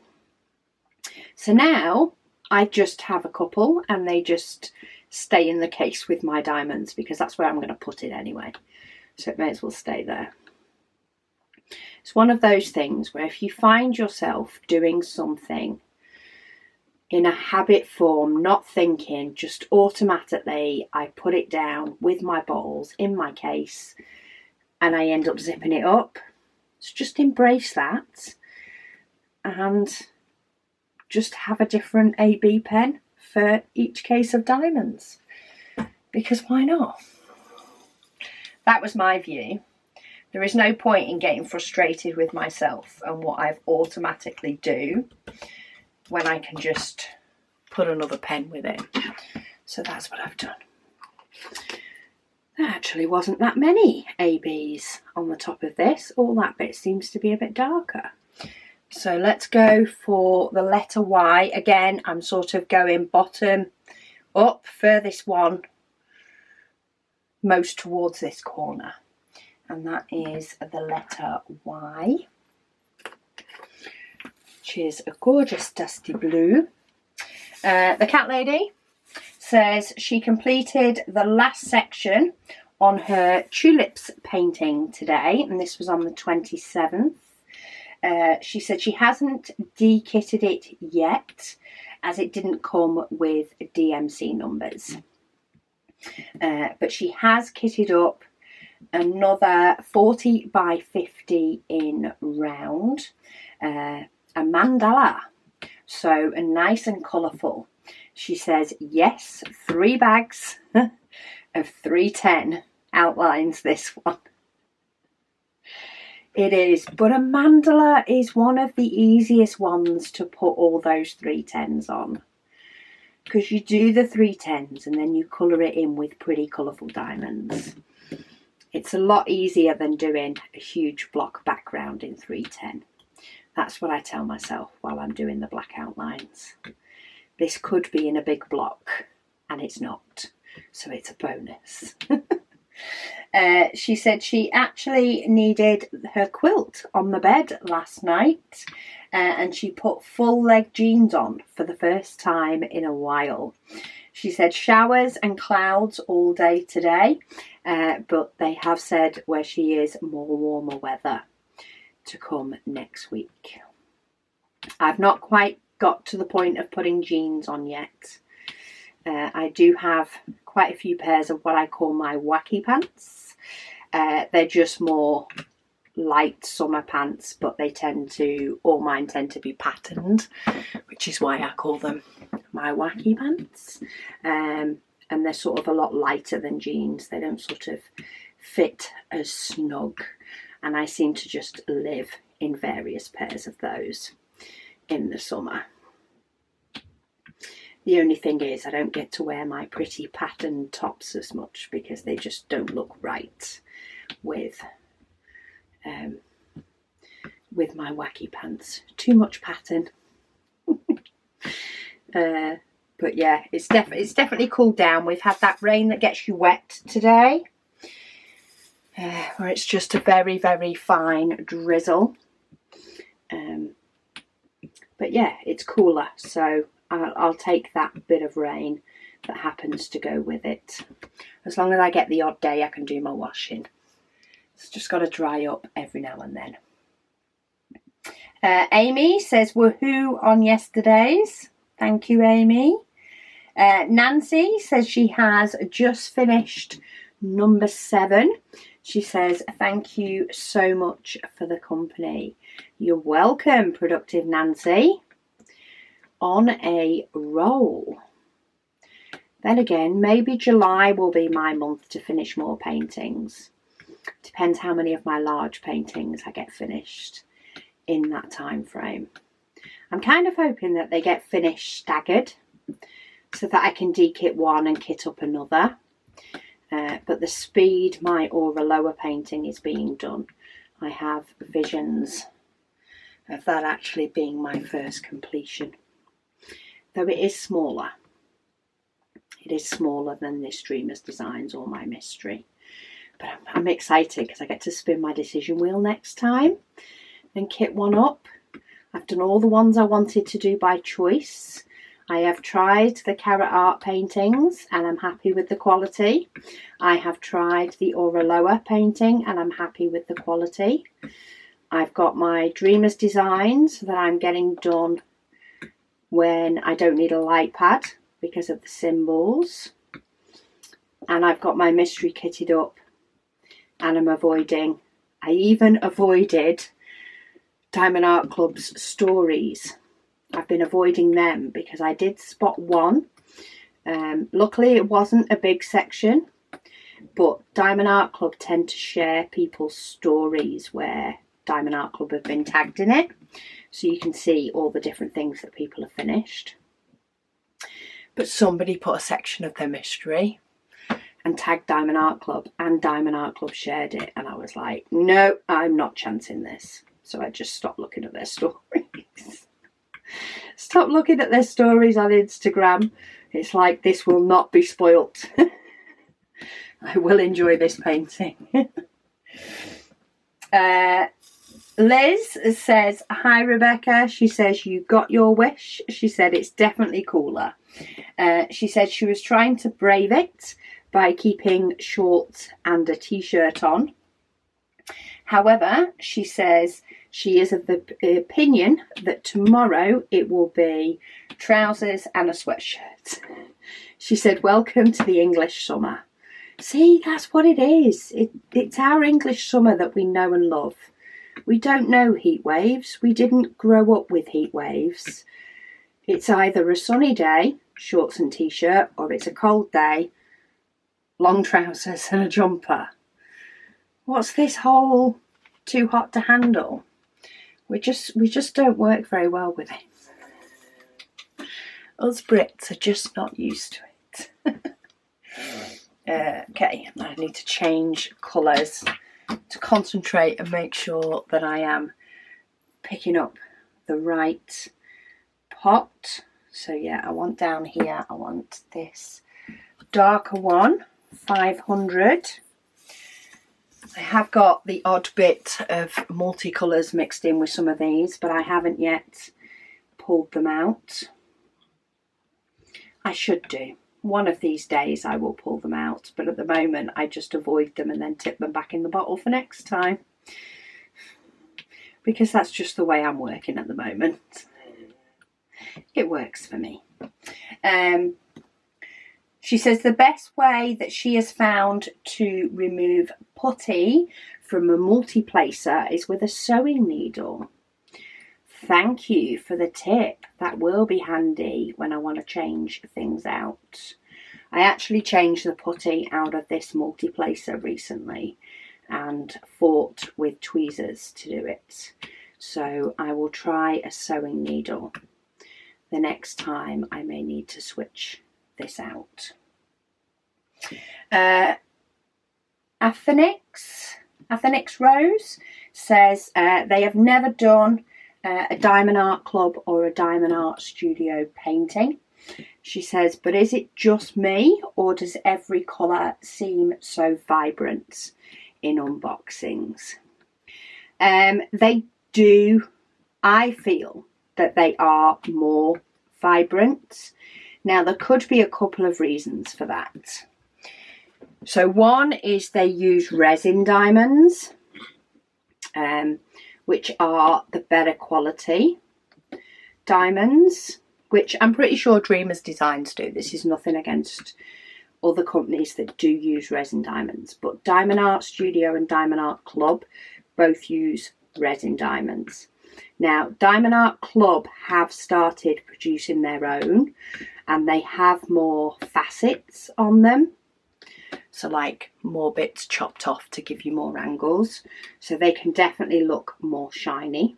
So now I just have a couple and they just stay in the case with my diamonds, because that's where I'm going to put it anyway. So it may as well stay there. It's one of those things where if you find yourself doing something in a habit form, not thinking, just automatically, I put it down with my bottles in my case and I end up zipping it up. So just embrace that and just have a different AB pen for each case of diamonds, because why not? That was my view. There is no point in getting frustrated with myself and what I've automatically do when I can just put another pen with it. So that's what I've done. There actually wasn't that many ABs on the top of this. All that bit seems to be a bit darker. So let's go for the letter Y. Again, I'm sort of going bottom up, furthest one most towards this corner. And that is the letter Y, which is a gorgeous dusty blue. The cat lady says she completed the last section on her tulips painting today, and this was on the 27th. She said she hasn't de-kitted it yet, as it didn't come with DMC numbers. But she has kitted up another 40 by 50 in round, a mandala, so nice and colourful. She says yes, 3 bags of 310 outlines this one. It is, but a mandala is one of the easiest ones to put all those 310s on, because you do the 310s and then you colour it in with pretty colourful diamonds. It's a lot easier than doing a huge block background in 310. That's what I tell myself while I'm doing the black outlines. This could be in a big block, and it's not, so it's a bonus. She said she actually needed her quilt on the bed last night, and she put full leg jeans on for the first time in a while. She said showers and clouds all day today, but they have said where she is more warmer weather to come next week. I've not quite got to the point of putting jeans on yet. I do have quite a few pairs of what I call my wacky pants. They're just more light summer pants, but they tend to, all mine tend to be patterned, which is why I call them my wacky pants. And they're sort of a lot lighter than jeans. They don't sort of fit as snug, and I seem to just live in various pairs of those in the summer. The only thing is I don't get to wear my pretty patterned tops as much because they just don't look right with my wacky pants. Too much pattern. But yeah, it's definitely cooled down. We've had that rain that gets you wet today, where it's just a very, very fine drizzle. But yeah, it's cooler, so I'll take that bit of rain that happens to go with it. As long as I get the odd day I can do my washing. It's just got to dry up every now and then. Amy says woohoo on yesterday's. Thank you, Amy. Nancy says she has just finished number 7. She says, thank you so much for the company. You're welcome, Productive Nancy. On a roll. Then again, maybe July will be my month to finish more paintings. Depends how many of my large paintings I get finished in that time frame. I'm kind of hoping that they get finished staggered so that I can de-kit one and kit up another. But the speed my Aura Lower painting is being done, I have visions of that actually being my first completion. Though it is smaller. It is smaller than this Dreamer's Designs or my Mystery. But I'm excited because I get to spin my decision wheel next time and kit one up. I've done all the ones I wanted to do by choice. I have tried the Carrot Art paintings and I'm happy with the quality. I have tried the Aura Lower painting and I'm happy with the quality. I've got my Dreamer's Designs that I'm getting done when I don't need a light pad because of the symbols. And I've got my Mystery kitted up and I'm avoiding, I even avoided Diamond Art Club's stories. I've been avoiding them because I did spot one. Luckily it wasn't a big section, but Diamond Art Club tend to share people's stories where Diamond Art Club have been tagged in it, so you can see all the different things that people have finished. But somebody put a section of their mystery and tagged Diamond Art Club, and Diamond Art Club shared it, and I was like, no, I'm not chancing this. So I just stopped looking at their stories. Stop looking at their stories on Instagram. It's like, this will not be spoilt. I will enjoy this painting. Liz says, hi Rebecca. She says, you got your wish. She said, it's definitely cooler. She said she was trying to brave it by keeping shorts and a t-shirt on. However, she says she is of the opinion that tomorrow it will be trousers and a sweatshirt. She said, welcome to the English summer. See, that's what it is. It's our English summer that we know and love. We don't know heat waves. We didn't grow up with heat waves. It's either a sunny day, shorts and t-shirt, or it's a cold day, long trousers and a jumper. What's this whole too hot to handle? We just don't work very well with it. Us Brits are just not used to it. Okay, I need to change colours to concentrate and make sure that I am picking up the right pot. So yeah, I want down here, I want this darker one, 500. I have got the odd bit of multicolours mixed in with some of these, but I haven't yet pulled them out. I should do. One of these days I will pull them out, but at the moment I just avoid them and then tip them back in the bottle for next time, because that's just the way I'm working at the moment. It works for me. She says the best way that she has found to remove putty from a multi-placer is with a sewing needle. Thank you for the tip. That will be handy when I want to change things out. I actually changed the putty out of this multi-placer recently and fought with tweezers to do it. So I will try a sewing needle the next time I may need to switch this out. Athenix Rose says they have never done a Diamond Art Club or a Diamond Art Studio painting. She says, but is it just me, or does every colour seem so vibrant in unboxings? They do. I feel that they are more vibrant. Now, there could be a couple of reasons for that. So one is they use resin diamonds, which are the better quality diamonds, which I'm pretty sure Dreamers Designs do. This is nothing against other companies that do use resin diamonds, but Diamond Art Studio and Diamond Art Club both use resin diamonds. Now, Diamond Art Club have started producing their own, and they have more facets on them. So like more bits chopped off to give you more angles. So they can definitely look more shiny.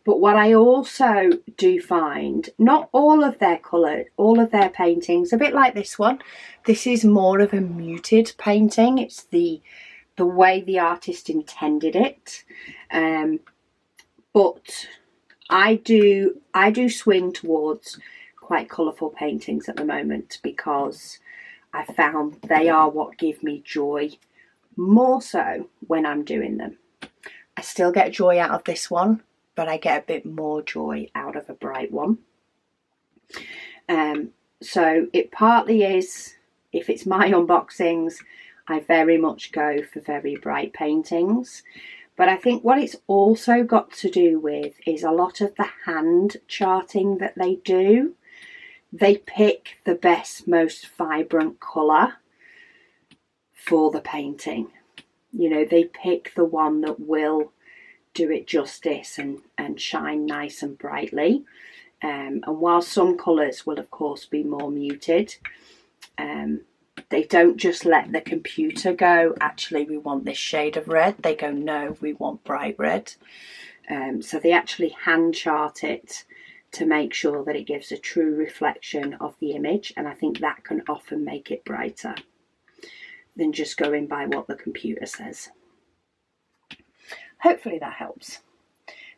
But what I also do find, not all of their colour, all of their paintings, a bit like this one, this is more of a muted painting. It's the way the artist intended it. But I do swing towards quite colourful paintings at the moment, because I found they are what give me joy more so when I'm doing them. I still get joy out of this one, but I get a bit more joy out of a bright one. So it partly is, if it's my unboxings, I very much go for very bright paintings. But I think what it's also got to do with is a lot of the hand charting that they do. They pick the best, most vibrant colour for the painting. You know, they pick the one that will do it justice and shine nice and brightly. And while some colours will of course be more muted, They don't just let the computer go, actually we want this shade of red. They go, no, we want bright red. So they actually hand chart it to make sure that it gives a true reflection of the image, and I think that can often make it brighter than just going by what the computer says. Hopefully that helps.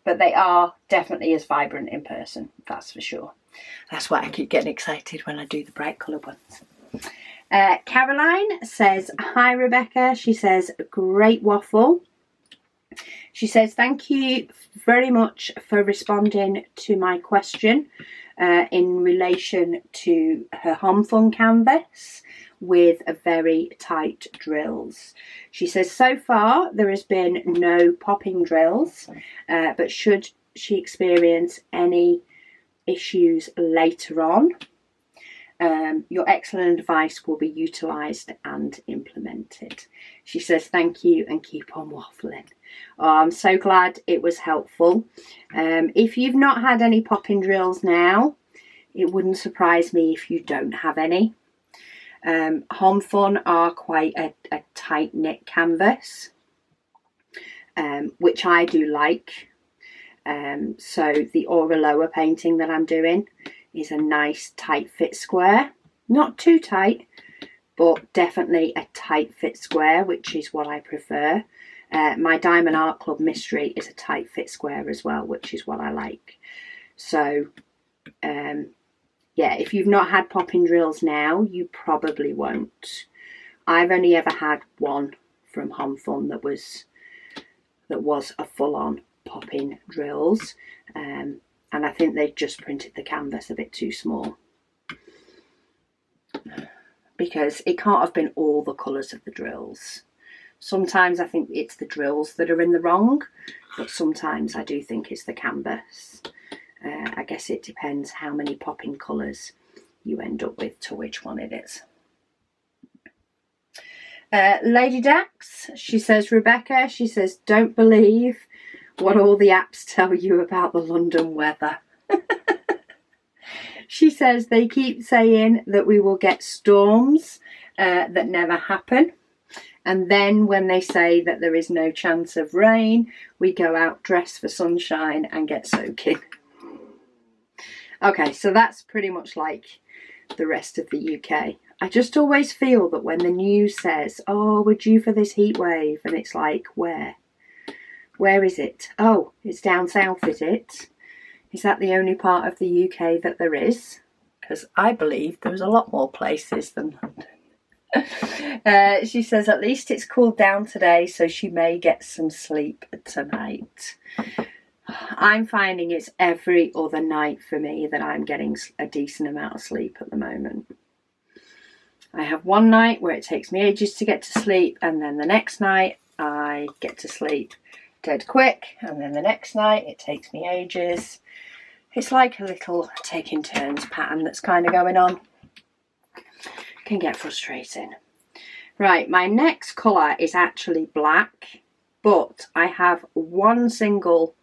But they are definitely as vibrant in person, that's for sure. That's why I keep getting excited when I do the bright colour ones. Caroline says, hi Rebecca. She says, great waffle. She says, thank you very much for responding to my question in relation to her Home Fun canvas with a very tight drills. She says, so far there has been no popping drills, but should she experience any issues later on, your excellent advice will be utilised and implemented. She says, thank you and keep on waffling. Oh, I'm so glad it was helpful. If you've not had any popping drills now, it wouldn't surprise me if you don't have any. Home Fun are quite a tight-knit canvas, which I do like. So the Aura Lower painting that I'm doing is a nice tight fit square. Not too tight, but definitely a tight fit square, which is what I prefer. My Diamond Art Club Mystery is a tight fit square as well, which is what I like. So, yeah, if you've not had popping drills now, you probably won't. I've only ever had one from Home Fun that was a full-on popping drills, and I think they just printed the canvas a bit too small, because it can't have been all the colours of the drills. Sometimes I think it's the drills that are in the wrong, but sometimes I do think it's the canvas. I guess it depends how many popping colours you end up with to which one it is. Lady Dax, she says, Rebecca, she says, don't believe what all the apps tell you about the London weather. She says they keep saying that we will get storms that never happen. And then when they say that there is no chance of rain, we go out dressed for sunshine and get soaking. Okay, so that's pretty much like the rest of the UK. I just always feel that when the news says, oh, we're due for this heat wave, and it's like, where? Where is it? Oh, it's down south, is it? Is that the only part of the UK that there is? Because I believe there's a lot more places than London. She says, at least it's cooled down today, so she may get some sleep tonight. I'm finding it's every other night for me that I'm getting a decent amount of sleep at the moment. I have one night where it takes me ages to get to sleep, and then the next night I get to sleep dead quick, and then the next night it takes me ages. It's like a little taking turns pattern that's kind of going on. Can get frustrating. Right, my next colour is actually black, but I have one single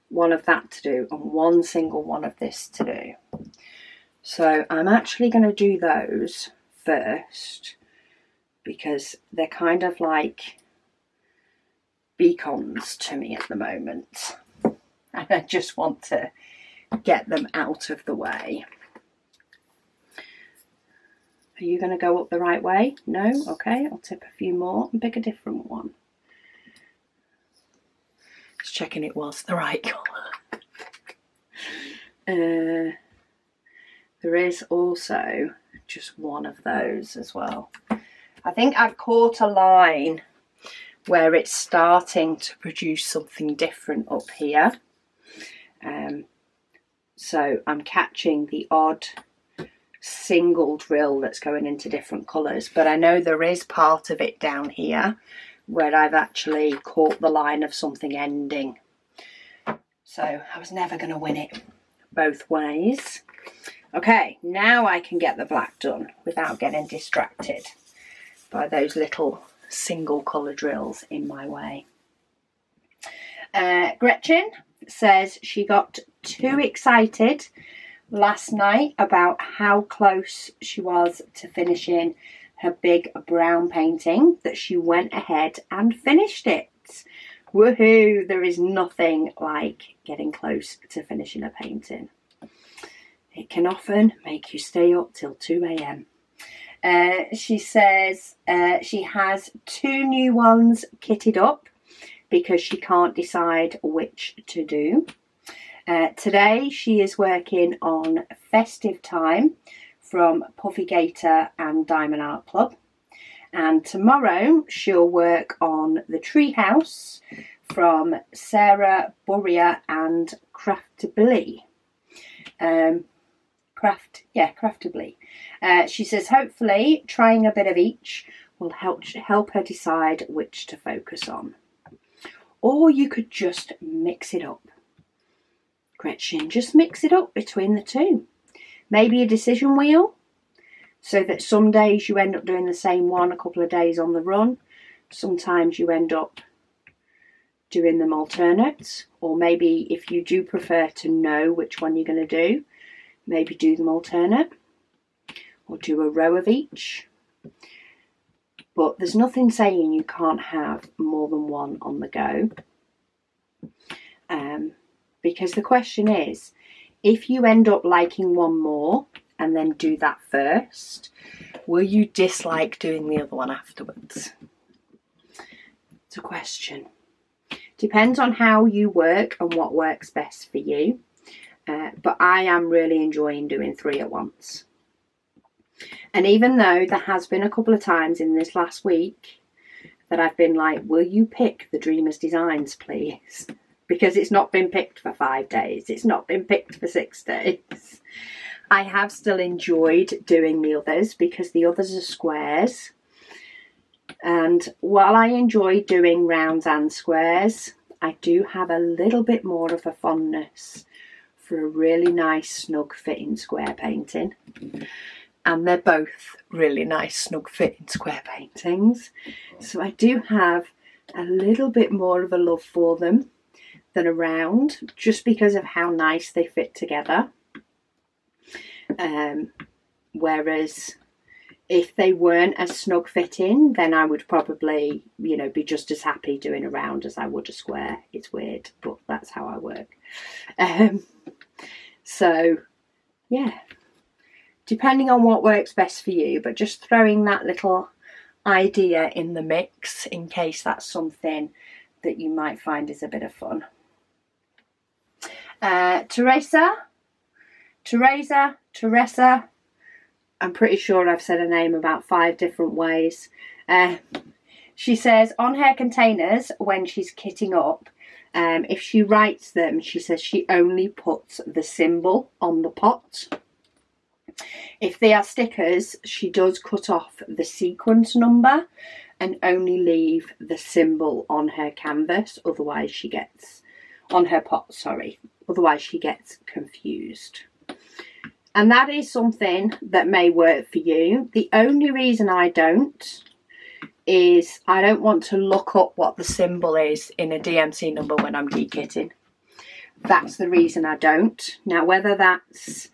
one of that to do and one single one of this to do. So I'm actually going to do those first because they're kind of like beacons to me at the moment, and I just want to get them out of the way. Are you going to go up the right way? No? Okay, I'll tip a few more and pick a different one. Just checking it was the right colour. There is also just one of those as well. I think I've caught a line where it's starting to produce something different up here. So I'm catching the odd single drill that's going into different colours, but I know there is part of it down here where I've actually caught the line of something ending. So I was never going to win it both ways. Okay, now I can get the black done without getting distracted by those little single colour drills in my way. Gretchen says she got too excited last night about how close she was to finishing her big brown painting that she went ahead and finished it. Woohoo! There is nothing like getting close to finishing a painting. It can often make you stay up till 2 a.m. She says she has 2 new ones kitted up because she can't decide which to do. Today she is working on Festive Time from Puffy Gator and Diamond Art Club. And tomorrow she'll work on the Treehouse from Sarah Burrier and Craftably. Craftably. She says hopefully trying a bit of each will help her decide which to focus on. Or you could just mix it up. Gretchen, just mix it up between the two. Maybe a decision wheel, so that some days you end up doing the same one a couple of days on the run. Sometimes you end up doing them alternate. Or maybe if you do prefer to know which one you're going to do, maybe do them alternate. Or do a row of each. But there's nothing saying you can't have more than one on the go. Because the question is, if you end up liking one more and then do that first, will you dislike doing the other one afterwards? It's a question. Depends on how you work and what works best for you. But I am really enjoying doing 3 at once. And even though there has been a couple of times in this last week that I've been like, will you pick the Dreamers Designs, please? Because it's not been picked for 5 days. It's not been picked for 6 days. I have still enjoyed doing the others because the others are squares. And while I enjoy doing rounds and squares, I do have a little bit more of a fondness for a really nice snug fitting square painting. And they're both really nice snug fitting square paintings. So I do have a little bit more of a love for them than a round, just because of how nice they fit together. Whereas if they weren't as snug fitting, then I would probably, be just as happy doing a round as I would a square. It's weird, but that's how I work. So, yeah. Depending on what works best for you, but just throwing that little idea in the mix in case that's something that you might find is a bit of fun. Teresa, I'm pretty sure I've said her name about 5 different ways. She says on her containers when she's kitting up, if she writes them, she says she only puts the symbol on the pot. If they are stickers, she does cut off the sequence number and only leave the symbol on her canvas, otherwise she gets, on her pot, sorry, otherwise she gets confused. And that is something that may work for you. The only reason I don't is I don't want to look up what the symbol is in a DMC number when I'm dekitting. That's the reason I don't. Now, whether that's,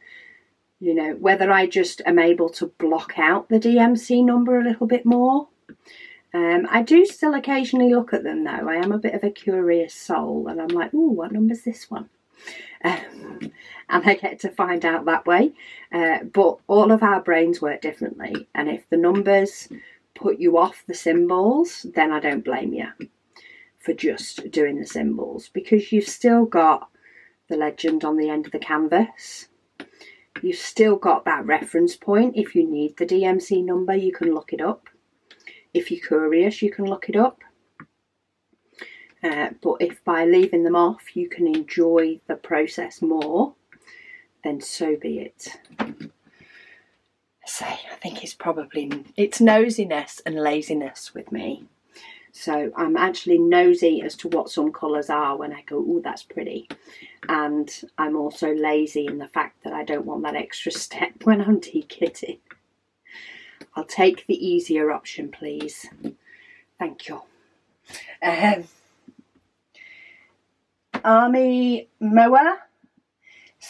whether I just am able to block out the DMC number a little bit more. I do still occasionally look at them though. I am a bit of a curious soul and I'm like, ooh, what number's this one? And I get to find out that way. But all of our brains work differently. And if the numbers put you off the symbols, then I don't blame you for just doing the symbols, because you've still got the legend on the end of the canvas. You've still got that reference point. If you need the DMC number, you can look it up. If you're curious, you can look it up. But if by leaving them off you can enjoy the process more, then so be it. I think it's nosiness and laziness with me. So I'm actually nosy as to what some colours are when I go, ooh, that's pretty. And I'm also lazy in the fact that I don't want that extra step when I'm dekitting. I'll take the easier option, please. Thank you. Army Moa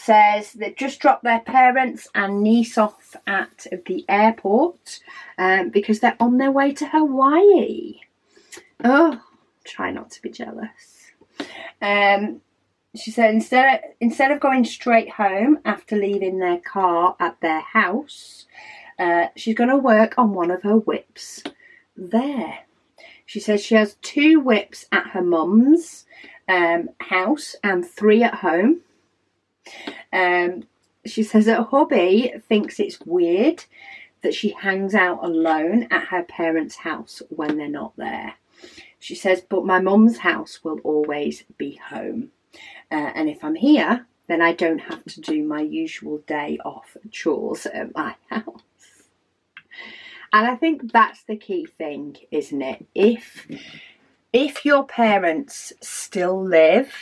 says they've just dropped their parents and niece off at the airport because they're on their way to Hawaii. Oh, try not to be jealous. She said instead of going straight home after leaving their car at their house, she's going to work on one of her WIPs there. She says she has 2 WIPs at her mum's house and 3 at home. She says that hubby thinks it's weird that she hangs out alone at her parents' house when they're not there. She says, but my mum's house will always be home. And if I'm here, then I don't have to do my usual day off chores at my house. And I think that's the key thing, isn't it? If your parents still live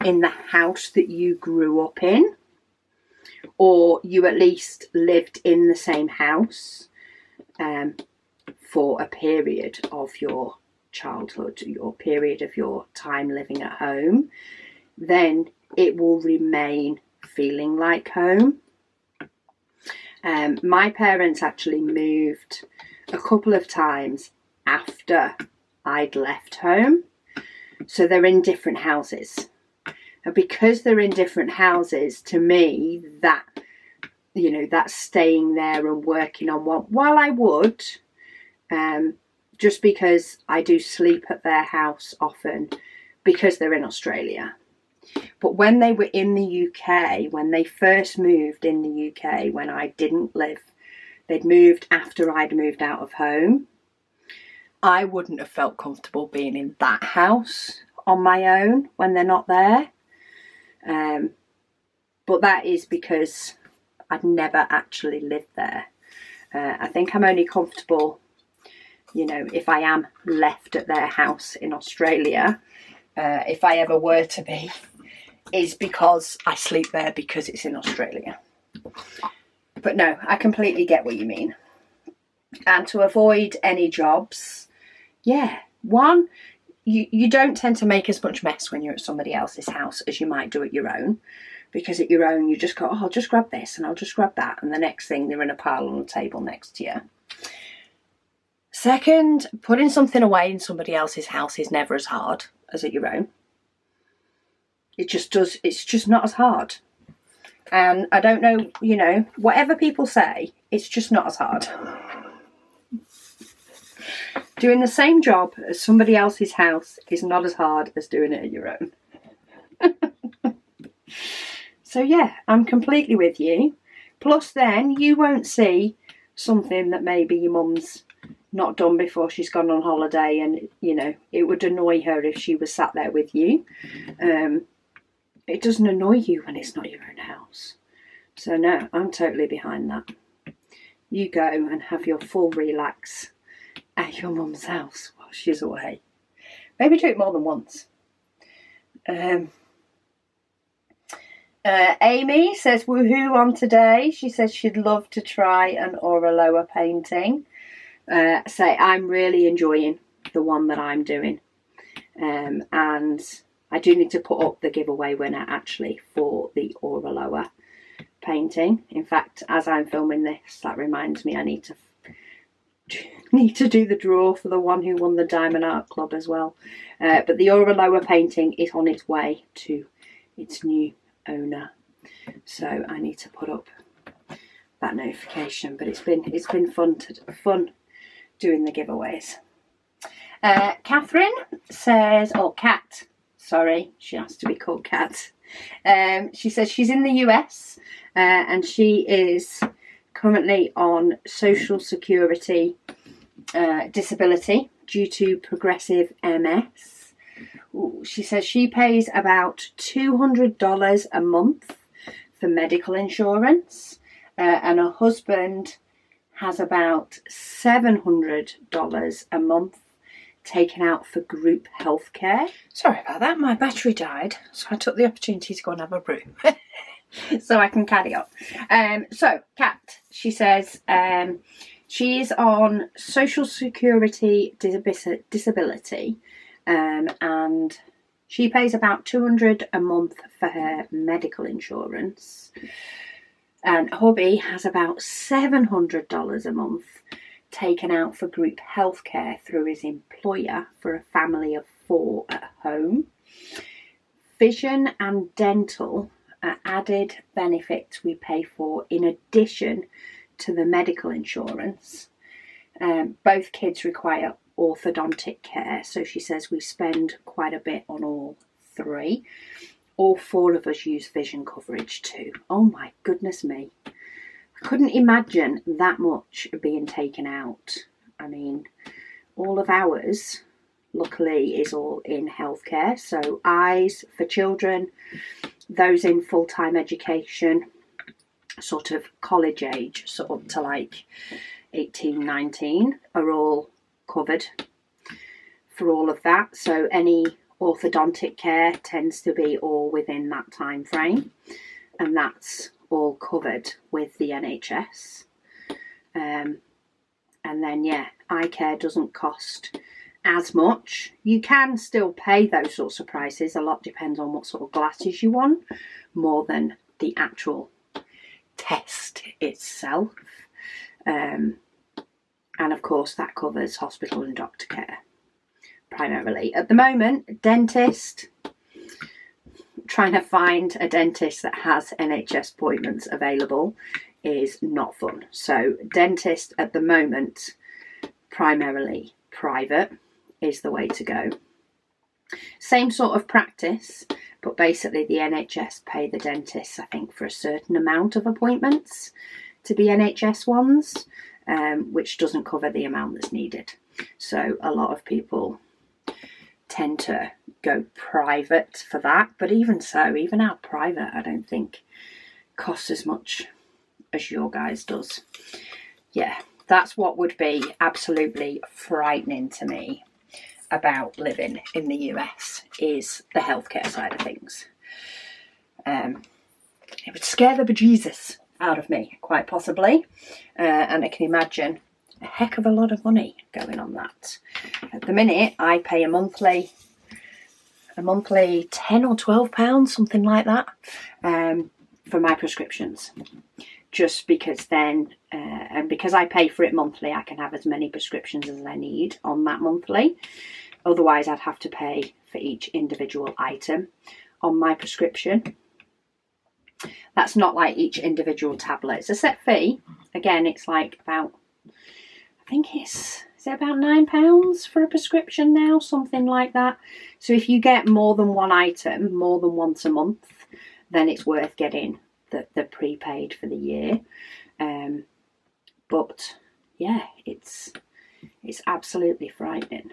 in the house that you grew up in, or you at least lived in the same house for a period of your childhood, your period of your time living at home, then it will remain feeling like home. My parents actually moved a couple of times after I'd left home, so they're in different houses. And because they're in different houses, to me, that, you know, that's staying there and working on one. While I would, just because I do sleep at their house often because they're in Australia. But when they were in the UK, when they first moved in the UK, when I didn't live, they'd moved after I'd moved out of home, I wouldn't have felt comfortable being in that house on my own when they're not there. But that is because I'd never actually lived there. I think I'm only comfortable, you know, if I am left at their house in Australia, if I ever were to be, is because I sleep there because it's in Australia. But no, I completely get what you mean. And to avoid any jobs, yeah, one, you don't tend to make as much mess when you're at somebody else's house as you might do at your own. Because at your own, you just go, oh, I'll just grab this and I'll just grab that. And the next thing, they're in a pile on the table next to you. Second, putting something away in somebody else's house is never as hard as at your own. It just does. It's just not as hard. And I don't know, you know, whatever people say, it's just not as hard. Doing the same job as somebody else's house is not as hard as doing it at your own. So yeah, I'm completely with you. Plus then you won't see something that maybe your mum's not done before she's gone on holiday, and you know, it would annoy her if she was sat there with you. It doesn't annoy you when it's not your own house. So no, I'm totally behind that. You go and have your full relax at your mum's house while she's away. Maybe do it more than once. Amy says, woohoo on today. She says she'd love to try an Auraloa painting. Say, I'm really enjoying the one that I'm doing. And I do need to put up the giveaway winner actually for the Auraloa painting. In fact, as I'm filming this, that reminds me I need to do the draw for the one who won the Diamond Art Club as well. But the Auraloa painting is on its way to its new owner, so I need to put up that notification. But it's been fun doing the giveaways. Catherine says, or Kat, sorry, she has to be called Kat. She says she's in the US and she is currently on Social Security disability due to progressive MS. She says she pays about $200 a month for medical insurance, and her husband has about $700 a month taken out for group healthcare. Sorry about that, my battery died, so I took the opportunity to go and have a brew. So I can carry on. So Kat, she says she's on Social Security disability, and She pays about $200 a month for her medical insurance, and hubby has about $700 a month taken out for group healthcare through his employer for a family of 4 at home. Vision and dental are added benefits we pay for in addition to the medical insurance. Both kids require orthodontic care, so she says we spend quite a bit on all 3. All 4 of us use vision coverage too. Oh my goodness me. I couldn't imagine that much being taken out. I mean, all of ours, luckily, is all in healthcare. So eyes for children, those in full-time education, sort of college age, so up to like 18, 19, are all covered for all of that. So any orthodontic care tends to be all within that time frame, and that's all covered with the NHS. And then eye care doesn't cost as much. You can still pay those sorts of prices. A lot depends on what sort of glasses you want, more than the actual test itself. And of course that covers hospital and doctor care primarily. At the moment, dentist, trying to find a dentist that has NHS appointments available is not fun. So dentist at the moment, primarily private, is the way to go. Same sort of practice, but basically the NHS pay the dentists, I think, for a certain amount of appointments to be NHS ones, which doesn't cover the amount that's needed. So a lot of people tend to go private for that, but even so, even our private, I don't think costs as much as your guys does. Yeah, that's what would be absolutely frightening to me about living in the US, is the healthcare side of things. It would scare the bejesus out of me, quite possibly, and I can imagine a heck of a lot of money going on that. At the minute, I pay a monthly £10 or £12, something like that, for my prescriptions. Just because then, and because I pay for it monthly, I can have as many prescriptions as I need on that monthly. Otherwise, I'd have to pay for each individual item on my prescription. That's not like each individual tablet. It's a set fee. Again, it's like about, I think is it about £9 for a prescription now? Something like that. So if you get more than one item, more than once a month, then it's worth getting the prepaid for the year. But yeah, it's absolutely frightening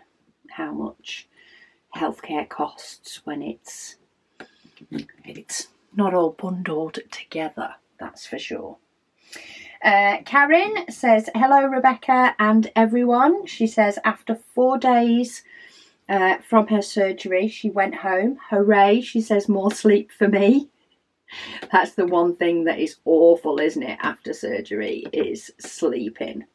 how much healthcare costs when it's not all bundled together, that's for sure. Karen says, hello Rebecca and everyone. She says after 4 days from her surgery, she went home. Hooray, she says, more sleep for me. That's the one thing that is awful, isn't it, after surgery, is sleeping.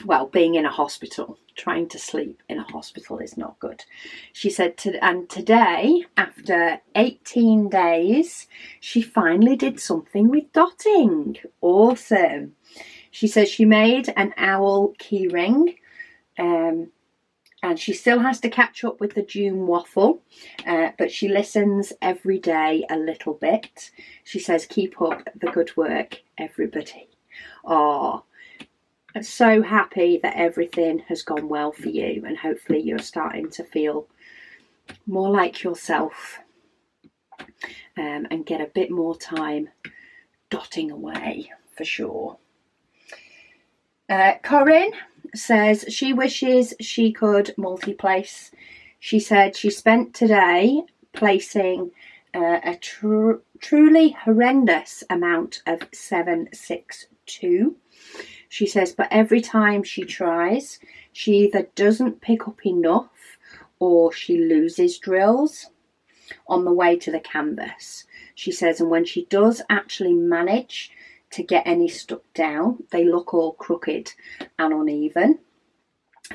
Well, being in a hospital, trying to sleep in a hospital is not good. She said, and today, after 18 days, she finally did something with dotting. Awesome. She says she made an owl key ring, and she still has to catch up with the June Waffle, but she listens every day a little bit. She says, keep up the good work, everybody. Oh, I'm so happy that everything has gone well for you, and hopefully you're starting to feel more like yourself, and get a bit more time dotting away for sure. Corinne says she wishes she could multi-place. She said she spent today placing a truly horrendous amount of 762. She says, but every time she tries, she either doesn't pick up enough or she loses drills on the way to the canvas. She says, and when she does actually manage to get any stuck down, they look all crooked and uneven.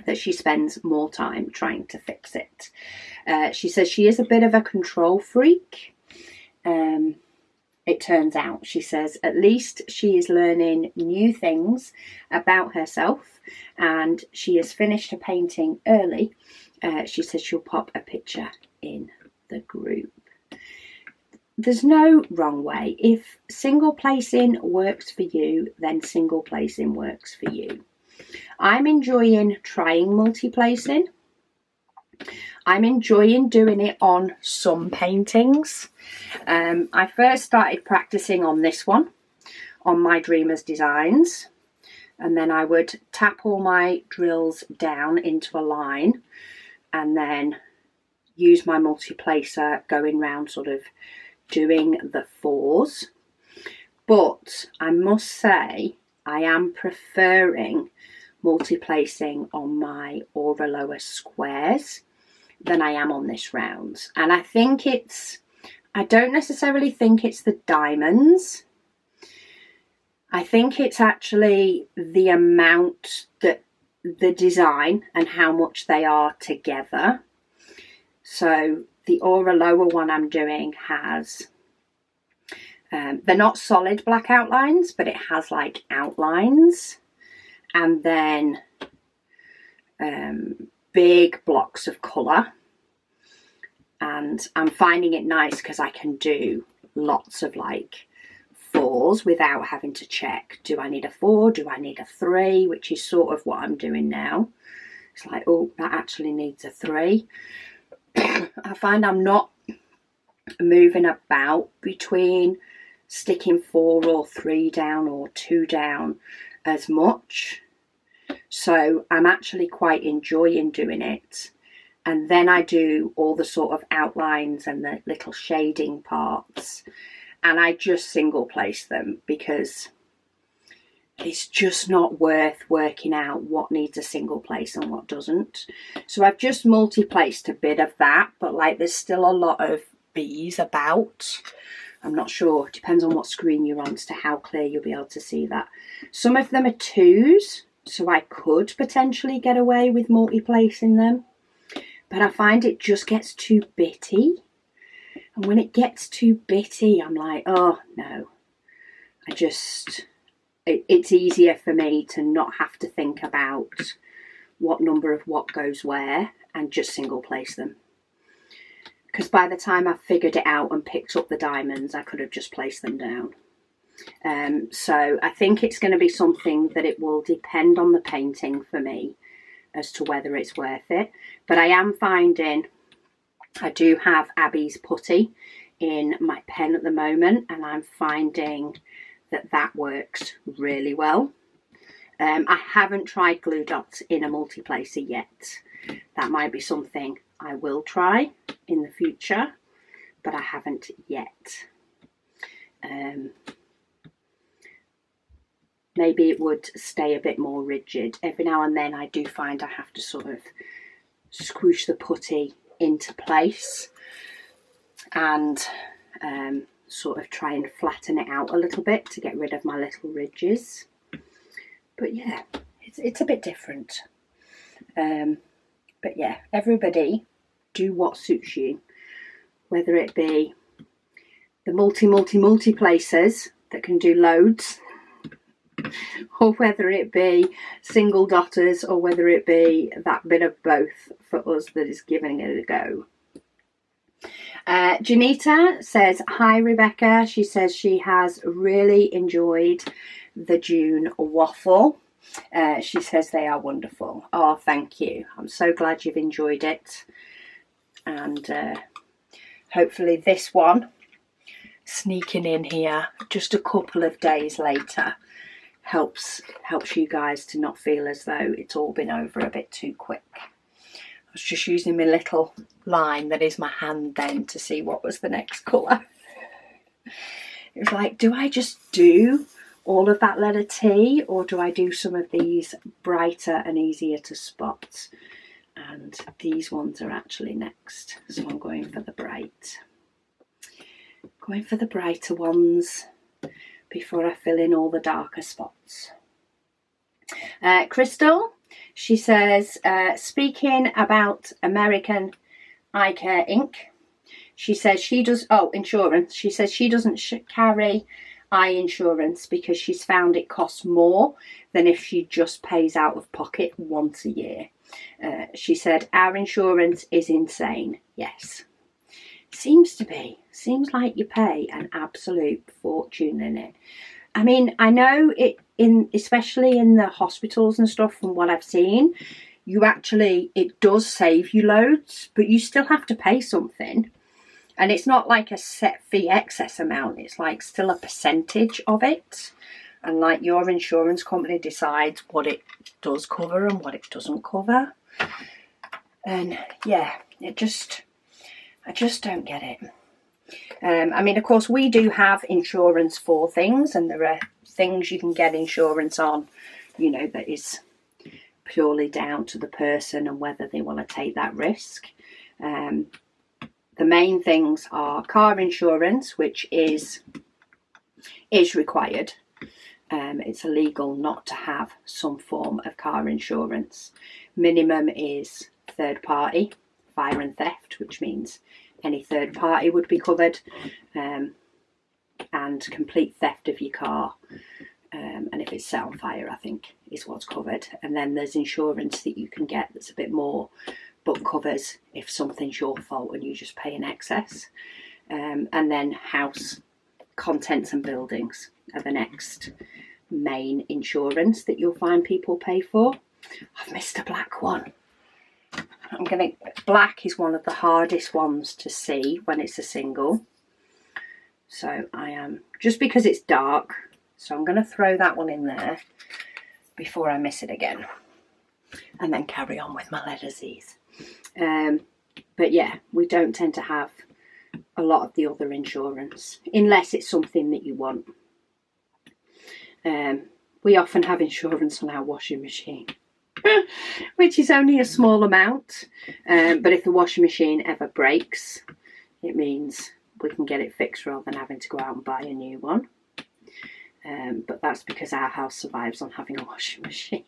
that she spends more time trying to fix it. She says she is a bit of a control freak. It turns out, she says, at least she is learning new things about herself, and she has finished a painting early. She says she'll pop a picture in the group. There's no wrong way. If single placing works for you, then single placing works for you. I'm enjoying trying multi-placing. I'm enjoying doing it on some paintings. I first started practicing on this one, on my Dreamers Designs, and then I would tap all my drills down into a line and then use my multi-placer going round sort of doing the fours. But I must say I am preferring multi-placing on my Aura Lower squares than I am on this round. And I think I don't necessarily think it's the diamonds. I think it's actually the amount that the design and how much they are together. So the Aura Lower one I'm doing has, they're not solid black outlines, but it has like outlines, and then big blocks of colour. And I'm finding it nice because I can do lots of like fours without having to check, do I need a 4, do I need a 3, which is sort of what I'm doing now. It's like, oh, that actually needs a 3. I find I'm not moving about between sticking 4 or 3 down or 2 down as much. So I'm actually quite enjoying doing it. And then I do all the sort of outlines and the little shading parts, and I just single place them because it's just not worth working out what needs a single place and what doesn't. So I've just multi-placed a bit of that, but like there's still a lot of B's about. I'm not sure, it depends on what screen you're on as to how clear you'll be able to see that. Some of them are 2s, so I could potentially get away with multi-placing them. But I find it just gets too bitty. And when it gets too bitty, I'm like, oh no. It's easier for me to not have to think about what number of what goes where and just single place them. Because by the time I've figured it out and picked up the diamonds, I could have just placed them down. So I think it's going to be something that it will depend on the painting for me as to whether it's worth it. But I am finding I do have Abby's putty in my pen at the moment, and I'm finding that works really well. I haven't tried glue dots in a multi-placer yet. That might be something I will try in the future, but I haven't yet. Maybe it would stay a bit more rigid. Every now and then I do find I have to sort of squish the putty into place and sort of try and flatten it out a little bit to get rid of my little ridges. But yeah, it's a bit different. But yeah, everybody do what suits you, whether it be the multi placers that can do loads, or whether it be single dotters, or whether it be that bit of both for us that is giving it a go. Janita says, hi Rebecca. She says she has really enjoyed the June waffle. She says they are wonderful. Oh, thank you. I'm so glad you've enjoyed it. And hopefully this one, sneaking in here just a couple of days later, helps you guys to not feel as though it's all been over a bit too quick. I was just using my little line that is my hand then to see what was the next colour. It was like, do I just do all of that letter T, or do I do some of these brighter and easier to spot? And these ones are actually next, so I'm going for the brighter ones before I fill in all the darker spots. Crystal, She says, speaking about American Eye Care Inc., she says she does, insurance. She says she doesn't carry eye insurance because she's found it costs more than if she just pays out of pocket once a year. She said, our insurance is insane. Yes. Seems to be. Seems like you pay an absolute fortune in it. I mean, I know it especially in the hospitals and stuff, from what I've seen, it does save you loads, but you still have to pay something. And it's not like a set fee excess amount. It's like still a percentage of it. And like your insurance company decides what it does cover and what it doesn't cover. And yeah, I just don't get it. I mean, of course, we do have insurance for things, and there are things you can get insurance on, you know, that is purely down to the person and whether they want to take that risk. The main things are car insurance, which is required. It's illegal not to have some form of car insurance. Minimum is third party, fire and theft, which means any third party would be covered, and complete theft of your car. And if it's set on fire, I think is what's covered. And then there's insurance that you can get that's a bit more, but covers if something's your fault and you just pay in excess. And then house contents and buildings are the next main insurance that you'll find people pay for. I've missed a black one. Black is one of the hardest ones to see when it's a single. So I am, just because it's dark, so I'm going to throw that one in there before I miss it again. And then carry on with my letter Z's. But yeah, we don't tend to have a lot of the other insurance, unless it's something that you want. We often have insurance on our washing machine. Which is only a small amount, but if the washing machine ever breaks, it means we can get it fixed rather than having to go out and buy a new one. But that's because our house survives on having a washing machine.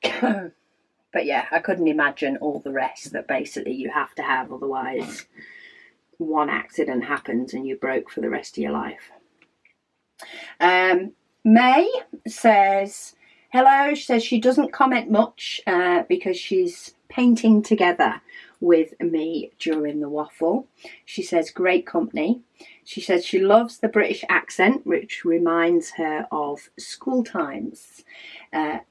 But yeah, I couldn't imagine all the rest that basically you have to have, otherwise one accident happens and you're broke for the rest of your life. May says, hello. She says she doesn't comment much because she's painting together with me during the waffle. She says great company. She says she loves the British accent, which reminds her of school times.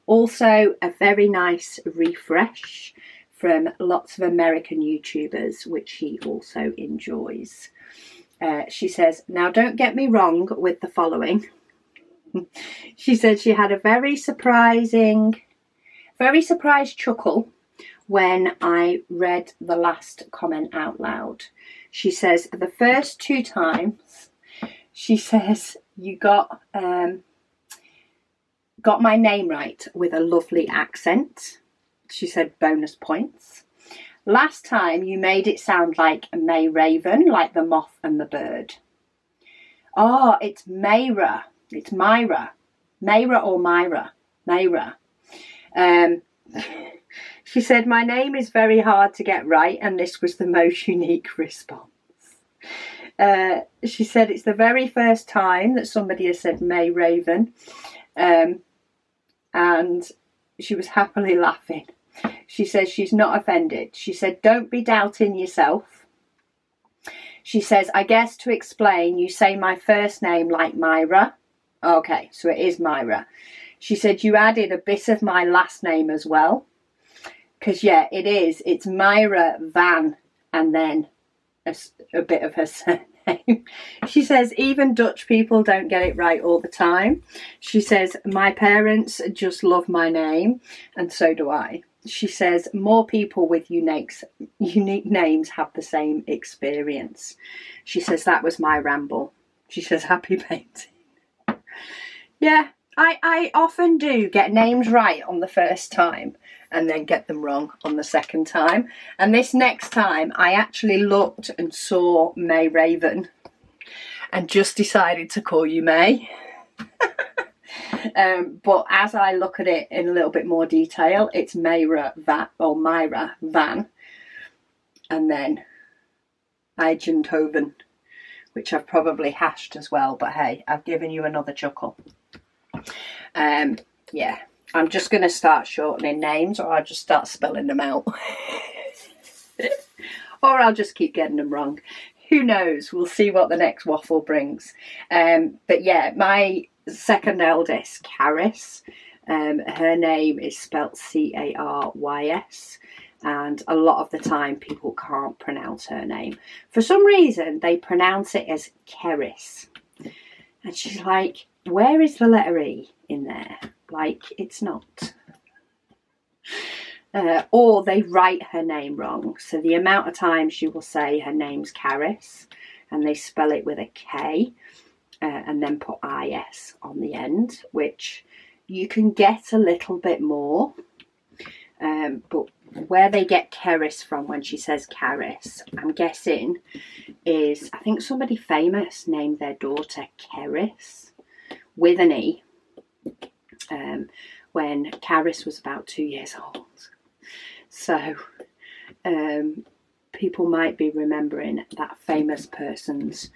Also a very nice refresh from lots of American YouTubers, which she also enjoys. She says, now don't get me wrong with the following. She said she had a very surprised chuckle when I read the last comment out loud. She says the first 2 times, she says you got my name right with a lovely accent. She said bonus points. Last time you made it sound like May Raven, like the moth and the bird. Oh, it's Mayra. It's Myra. Mayra or Myra. Mayra. She said, my name is very hard to get right, and this was the most unique response. She said it's the very first time that somebody has said May Raven, and she was happily laughing. She says she's not offended. She said, don't be doubting yourself. She says, I guess to explain, you say my first name like Myra. Okay, so it is Myra. She said, you added a bit of my last name as well. Because, yeah, it is. It's Myra Van and then a bit of her surname. She says, even Dutch people don't get it right all the time. She says, my parents just love my name, and so do I. She says, more people with unique names have the same experience. She says, that was my ramble. She says, happy painting. Yeah, I often do get names right on the first time and then get them wrong on the second time. And this next time, I actually looked and saw May Raven and just decided to call you May. But as I look at it in a little bit more detail, it's Myra Van, and then Eindhoven, which I've probably hashed as well, but hey, I've given you another chuckle. Yeah, I'm just going to start shortening names, or I'll just start spelling them out. Or I'll just keep getting them wrong. Who knows? We'll see what the next waffle brings. But yeah, my second eldest, Caris, her name is spelt Carys, and a lot of the time people can't pronounce her name. For some reason, they pronounce it as Keris. And she's like, where is the letter E in there? Like, it's not. Or they write her name wrong. So the amount of times she will say her name's Caris and they spell it with a K and then put IS on the end, which you can get a little bit more. But where they get Keris from when she says Caris, I'm guessing is, I think somebody famous named their daughter Keris with an E when Caris was about 2 years old. So people might be remembering that famous person's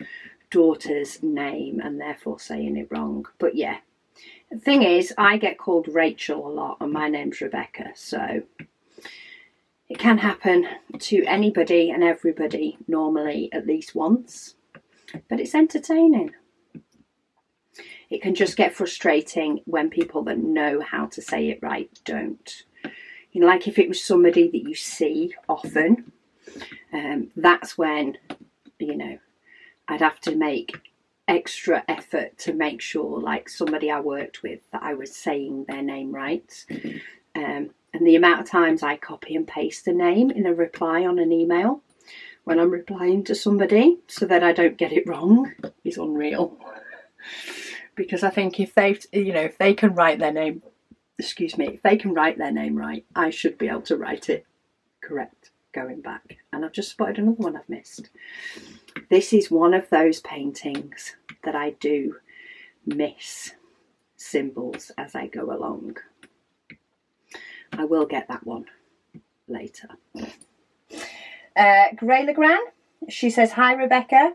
daughter's name and therefore saying it wrong. But yeah, the thing is, I get called Rachel a lot and my name's Rebecca. So it can happen to anybody and everybody normally at least once. But it's entertaining. It can just get frustrating when people that know how to say it right don't. You know, like if it was somebody that you see often, that's when, you know, I'd have to make extra effort to make sure, like somebody I worked with, that I was saying their name right. And the amount of times I copy and paste a name in a reply on an email when I'm replying to somebody so that I don't get it wrong is unreal. Because I think if they can write their name, if they can write their name right, I should be able to write it correct going back. And I've just spotted another one I've missed. This is one of those paintings that I do miss symbols as I go along. I will get that one later. Grey Legrand, she says, hi Rebecca.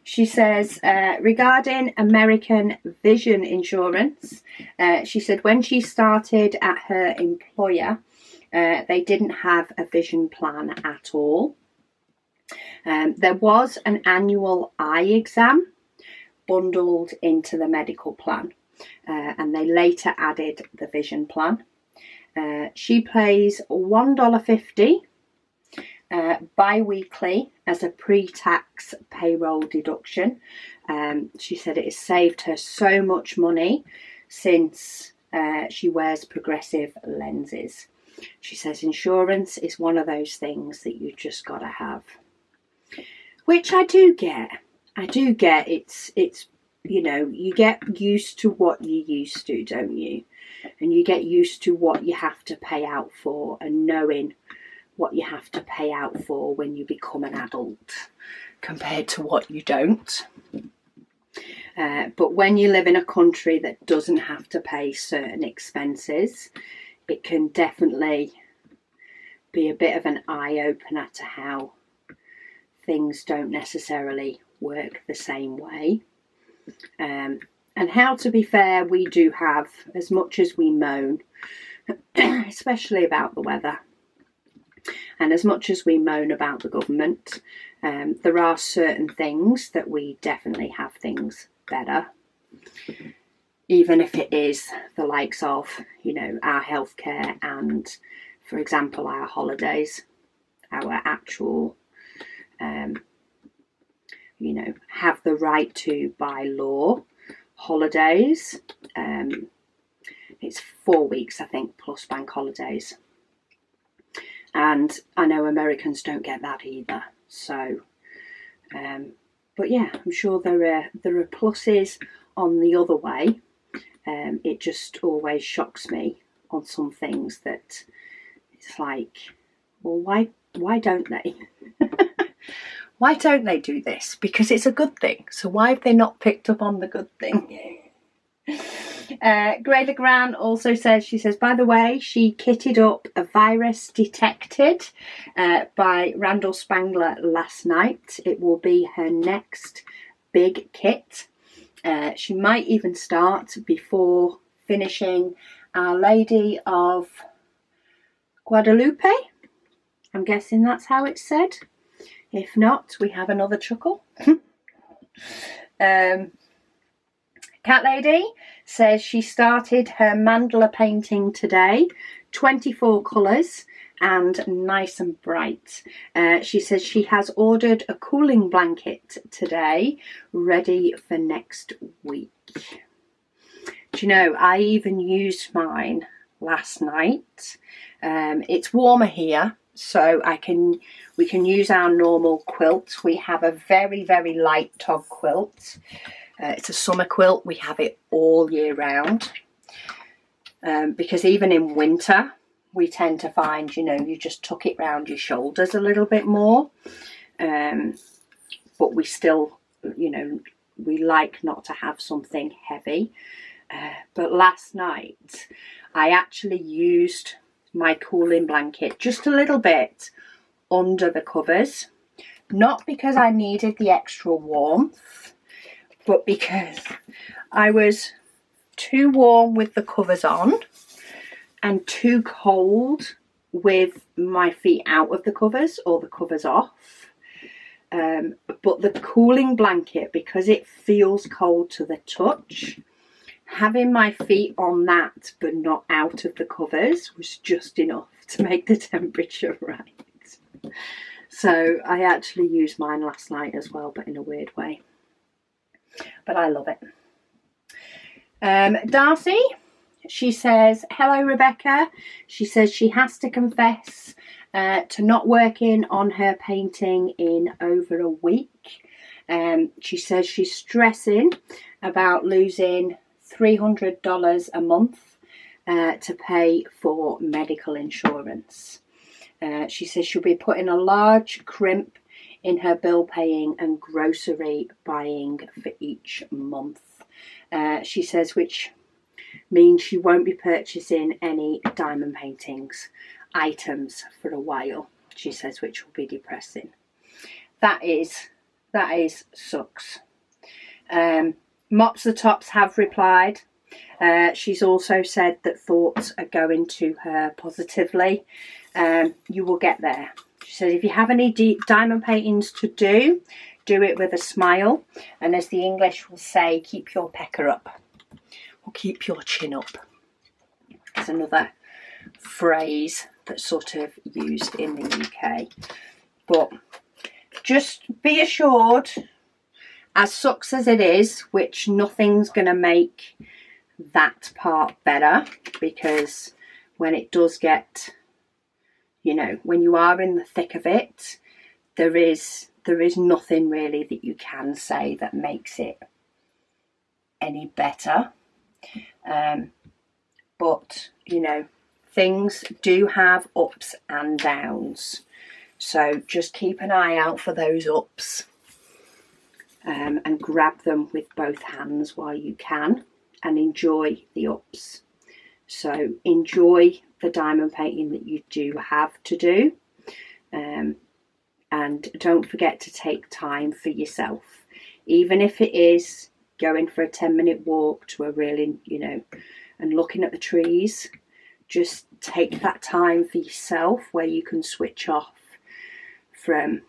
She says, regarding American Vision Insurance, she said when she started at her employer, they didn't have a vision plan at all. There was an annual eye exam bundled into the medical plan, and they later added the vision plan. She pays $1.50 bi-weekly as a pre-tax payroll deduction. She said it has saved her so much money since she wears progressive lenses. She says insurance is one of those things that you just got to have. Which I do get. It's you know, you get used to what you're used to, don't you? And you get used to what you have to pay out for and knowing what you have to pay out for when you become an adult compared to what you don't. But when you live in a country that doesn't have to pay certain expenses, it can definitely be a bit of an eye-opener to how things don't necessarily work the same way. And how, to be fair, we do have, as much as we moan, especially about the weather, and as much as we moan about the government, there are certain things that we definitely have things better. Even if it is the likes of, you know, our healthcare and, for example, our holidays, our actual, you know, have the right to, by law, holidays. It's 4 weeks, I think, plus bank holidays. And I know Americans don't get that either. So, but yeah, I'm sure there are pluses on the other way. It just always shocks me on some things that it's like, well, why don't they? Why don't they do this? Because it's a good thing. So why have they not picked up on the good thing? Grey Legrand also says, she says, by the way, she kitted up a virus detected by Randall Spangler last night. It will be her next big kit. She might even start before finishing Our Lady of Guadalupe. I'm guessing that's how it's said. If not, we have another chuckle. Cat Lady says she started her mandala painting today, 24 colours and nice and bright. She says she has ordered a cooling blanket today, ready for next week. Do you know, I even used mine last night. It's warmer here, so we can use our normal quilt. We have a very, very light tog quilt. It's a summer quilt. We have it all year round. Because even in winter, we tend to find, you know, you just tuck it round your shoulders a little bit more. But we still, you know, we like not to have something heavy. But last night, I actually used my cooling blanket just a little bit under the covers. Not because I needed the extra warmth, but because I was too warm with the covers on and too cold with my feet out of the covers or the covers off. But the cooling blanket, because it feels cold to the touch, having my feet on that but not out of the covers was just enough to make the temperature right. So I actually used mine last night as well, but in a weird way. But I love it. Darcy, she says, hello Rebecca. She says she has to confess to not working on her painting in over a week. She says she's stressing about losing $300 a month to pay for medical insurance. She says she'll be putting a large crimp in her bill paying and grocery buying for each month. She says, which means she won't be purchasing any diamond paintings items for a while. She says, which will be depressing. That is sucks. Mops the Tops have replied. She's also said that thoughts are going to her positively. You will get there. She says if you have any diamond paintings to do it with a smile. And as the English will say, keep your pecker up or keep your chin up. It's another phrase that's sort of used in the UK. But just be assured, as sucks as it is, which nothing's going to make that part better, because when it does get, you know, when you are in the thick of it, there is nothing really that you can say that makes it any better. But, you know, things do have ups and downs. So just keep an eye out for those ups and grab them with both hands while you can and enjoy the ups. So enjoy the diamond painting that you do have to do. And don't forget to take time for yourself. Even if it is going for a 10-minute walk to a really, you know, and looking at the trees, just take that time for yourself where you can switch off from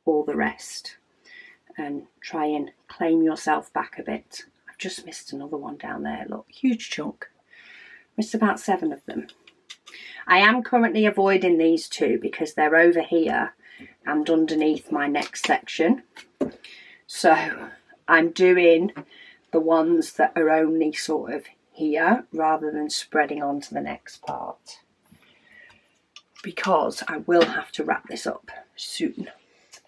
all the rest and try and claim yourself back a bit. I've just missed another one down there. Look, huge chunk. Missed about 7 of them. I am currently avoiding these two because they're over here and underneath my next section. So I'm doing the ones that are only sort of here rather than spreading on to the next part, because I will have to wrap this up soon.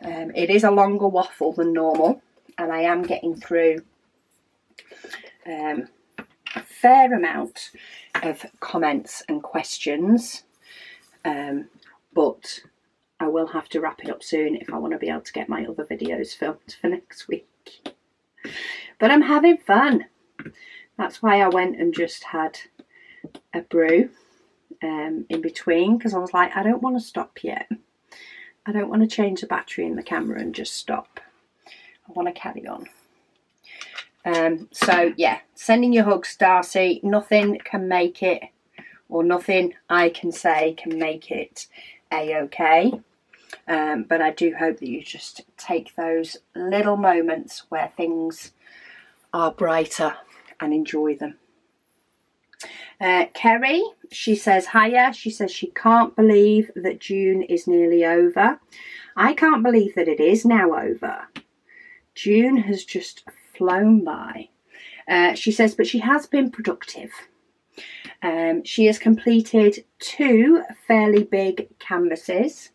It is a longer waffle than normal, and I am getting through a fair amount of comments and questions, but I will have to wrap it up soon if I want to be able to get my other videos filmed for next week. But I'm having fun. That's why I went and just had a brew in between, because I was like, I don't want to stop yet. I don't want to change the battery in the camera and just stop. I want to carry on. So yeah, sending your hugs, Darcy. Nothing can make it, or nothing I can say can make it a-okay. But I do hope that you just take those little moments where things are brighter and enjoy them. Kerry, she says hiya. She says she can't believe that June is nearly over. I can't believe that it is now over. June has just flown by. She says, but she has been productive. She has completed 2 fairly big canvases,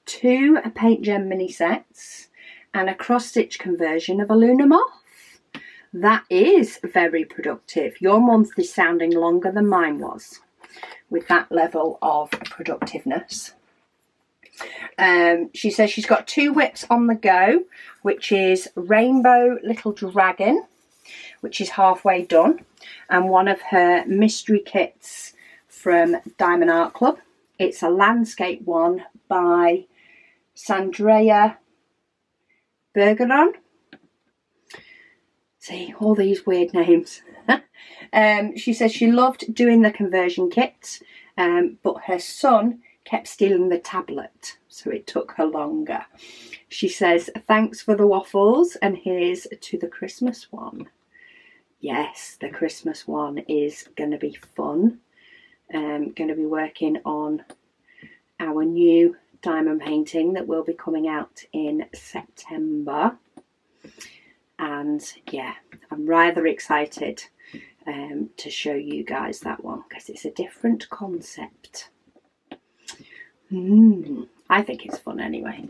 2 paint gem mini sets, and a cross-stitch conversion of a Luna Moth. That is very productive. Your month is sounding longer than mine was with that level of productiveness. She says she's got 2 WIPs on the go, which is Rainbow Little Dragon, which is halfway done, and one of her mystery kits from Diamond Art Club. It's a landscape one by Sandrea Bergeron. See, all these weird names. She says she loved doing the conversion kits, but her son kept stealing the tablet, so it took her longer. She says, thanks for the waffles, and here's to the Christmas one. Yes, the Christmas one is going to be fun. Going to be working on our new diamond painting that will be coming out in September. And yeah, I'm rather excited to show you guys that one, because it's a different concept. I think it's fun anyway.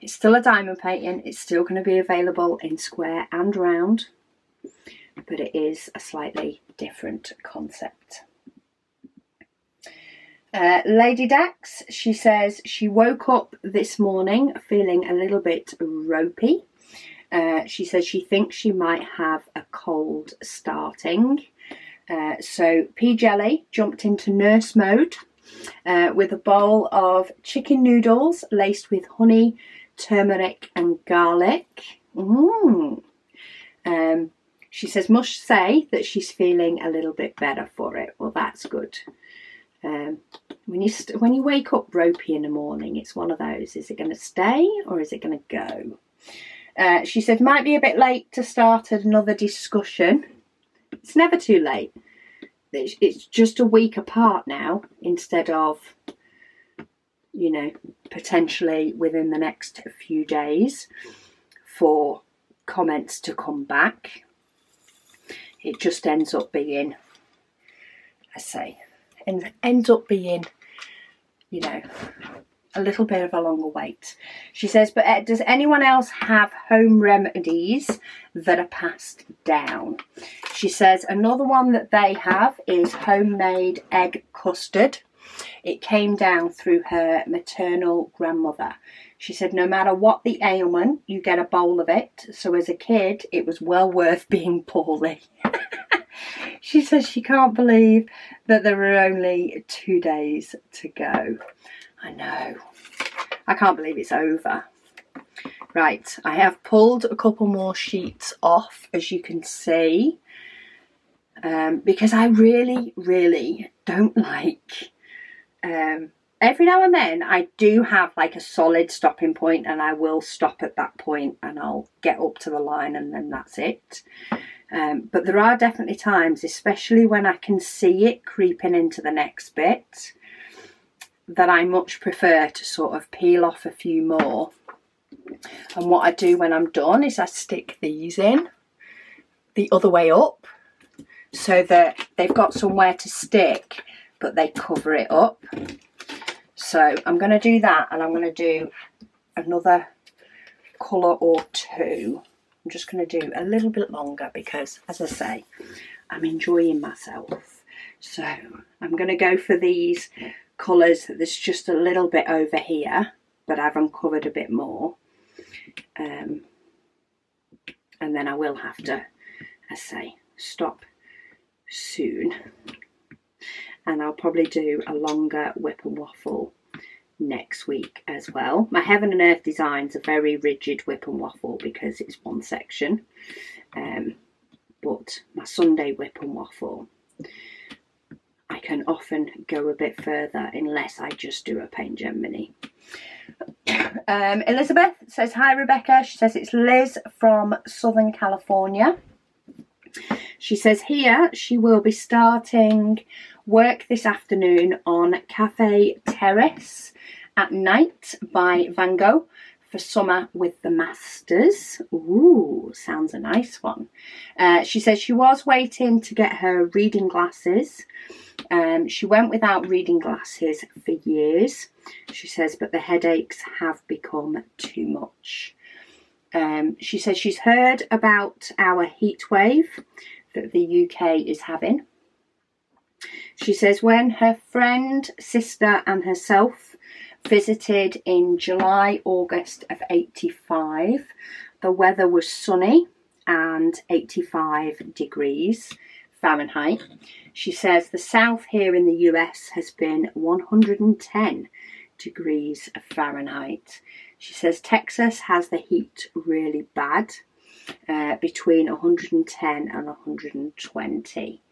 It's still a diamond painting. It's still going to be available in square and round, but it is a slightly different concept. Lady Dax, she says she woke up this morning feeling a little bit ropey. She says she thinks she might have a cold starting. So P Jelly jumped into nurse mode with a bowl of chicken noodles laced with honey, turmeric and garlic. She says, must say that she's feeling a little bit better for it. Well, that's good. When you wake up ropey in the morning, it's one of those. Is it going to stay or is it going to go? She said, might be a bit late to start another discussion. It's never too late. It's just a week apart now, instead of, you know, potentially within the next few days for comments to come back. It just ends up being, ends up being, you know, a little bit of a longer wait. She says, but does anyone else have home remedies that are passed down? She says another one that they have is homemade egg custard. It came down through her maternal grandmother. She said no matter what the ailment, you get a bowl of it. So as a kid, it was well worth being poorly. She says she can't believe that there are only 2 days to go. I know. I can't believe it's over. Right, I have pulled a couple more sheets off, as you can see, because I really, really don't like... every now and then I do have like a solid stopping point, and I will stop at that point and I'll get up to the line and then that's it. But there are definitely times, especially when I can see it creeping into the next bit, that I much prefer to sort of peel off a few more. And what I do when I'm done is I stick these in the other way up so that they've got somewhere to stick, but they cover it up. So I'm going to do that, and I'm going to do another colour or two. I'm just going to do a little bit longer because, as I say, I'm enjoying myself. So I'm going to go for these colours that's just a little bit over here, but I've uncovered a bit more. And then I will have to, as I say, stop soon. And I'll probably do a longer whip and waffle next week as well. My Heaven and Earth designs are very rigid whip and waffle because it's one section. But my Sunday whip and waffle, I can often go a bit further unless I just do a Paint Gem Mini. Elizabeth says, hi Rebecca. She says it's Liz from Southern California. She says here she will be starting work this afternoon on Cafe Terrace at Night by Van Gogh for Summer with the Masters. Ooh, sounds a nice one. She says she was waiting to get her reading glasses. She went without reading glasses for years, she says, but the headaches have become too much. She says she's heard about our heat wave that the UK is having. She says when her friend, sister and herself visited in July, August of 85, the weather was sunny and 85 degrees Fahrenheit. She says the south here in the US has been 110 degrees Fahrenheit. She says Texas has the heat really bad, between 110 and 120.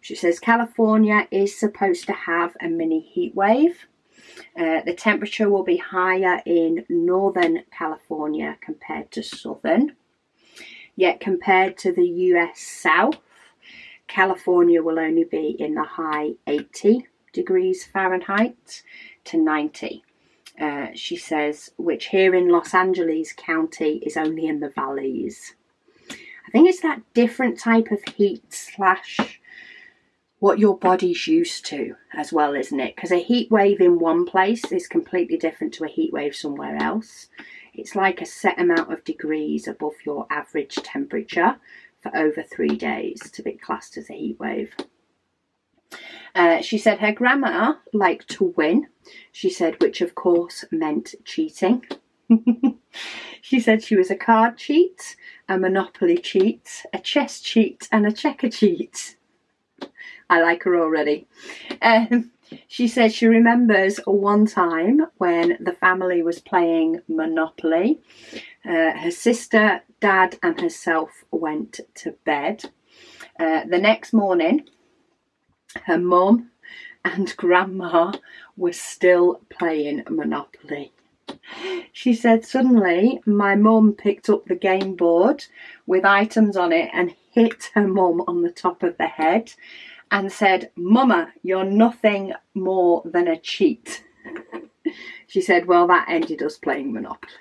She says California is supposed to have a mini heat wave. The temperature will be higher in Northern California compared to Southern. Yet compared to the US South, California will only be in the high 80 degrees Fahrenheit to 90. She says, which here in Los Angeles County is only in the valleys. I think it's that different type of heat slash what your body's used to as well, isn't it? Because a heat wave in one place is completely different to a heat wave somewhere else. It's like a set amount of degrees above your average temperature for over 3 days to be classed as a heat wave. She said her grandma liked to win. She said, which of course meant cheating. She said she was a card cheat, a Monopoly cheat, a chess cheat and a checker cheat. I like her already. She said she remembers one time when the family was playing Monopoly. Her sister, dad and herself went to bed. The next morning, her mum and grandma were still playing Monopoly. She said suddenly my mum picked up the game board with items on it and hit her mum on the top of the head and said, "Mama, you're nothing more than a cheat." She said, well, that ended us playing Monopoly.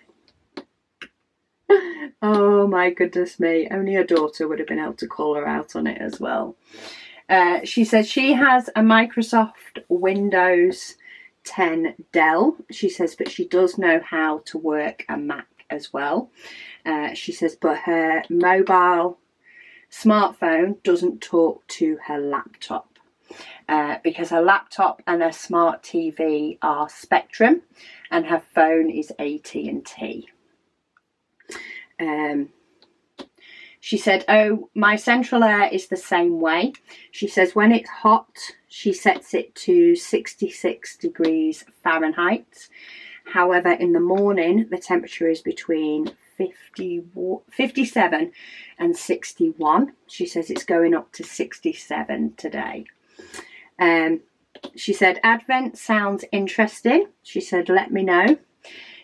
Oh my goodness me, only her daughter would have been able to call her out on it as well. She said she has a Microsoft Windows 10 Dell, she says, but she does know how to work a Mac as well. She says, but her mobile smartphone doesn't talk to her laptop because her laptop and her smart TV are Spectrum and her phone is AT&T. She said, oh, my central air is the same way. She says when it's hot, she sets it to 66 degrees Fahrenheit. However, in the morning, the temperature is between 57 and 61. She says it's going up to 67 today. She said, Advent sounds interesting. She said, let me know.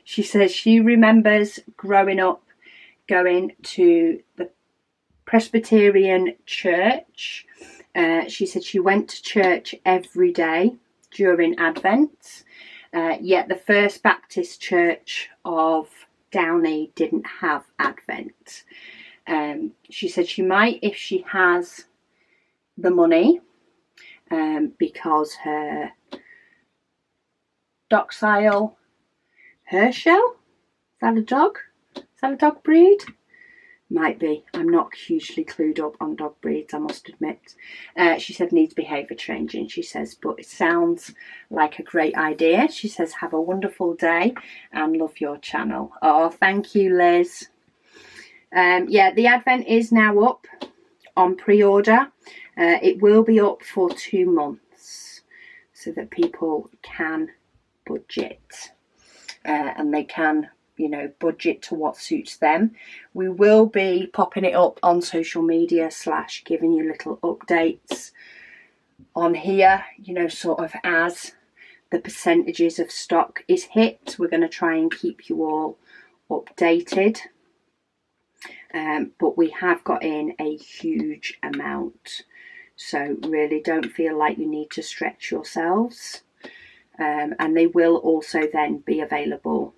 She says she remembers growing up going to the Presbyterian church. She said she went to church every day during Advent, yet the First Baptist Church of Downey didn't have Advent. She said she might if she has the money, because her Doxile Herschel, is that a dog? Is that a dog breed? Might be. I'm not hugely clued up on dog breeds, I must admit. She said needs behaviour changing, she says, but it sounds like a great idea. She says, have a wonderful day and love your channel. Oh, thank you, Liz. Yeah, the Advent is now up on pre-order. It will be up for 2 months so that people can budget and they can, you know, budget to what suits them. We will be popping it up on social media / giving you little updates on here, you know, sort of as the percentages of stock is hit. We're going to try and keep you all updated. But we have got in a huge amount. So really don't feel like you need to stretch yourselves. And they will also then be available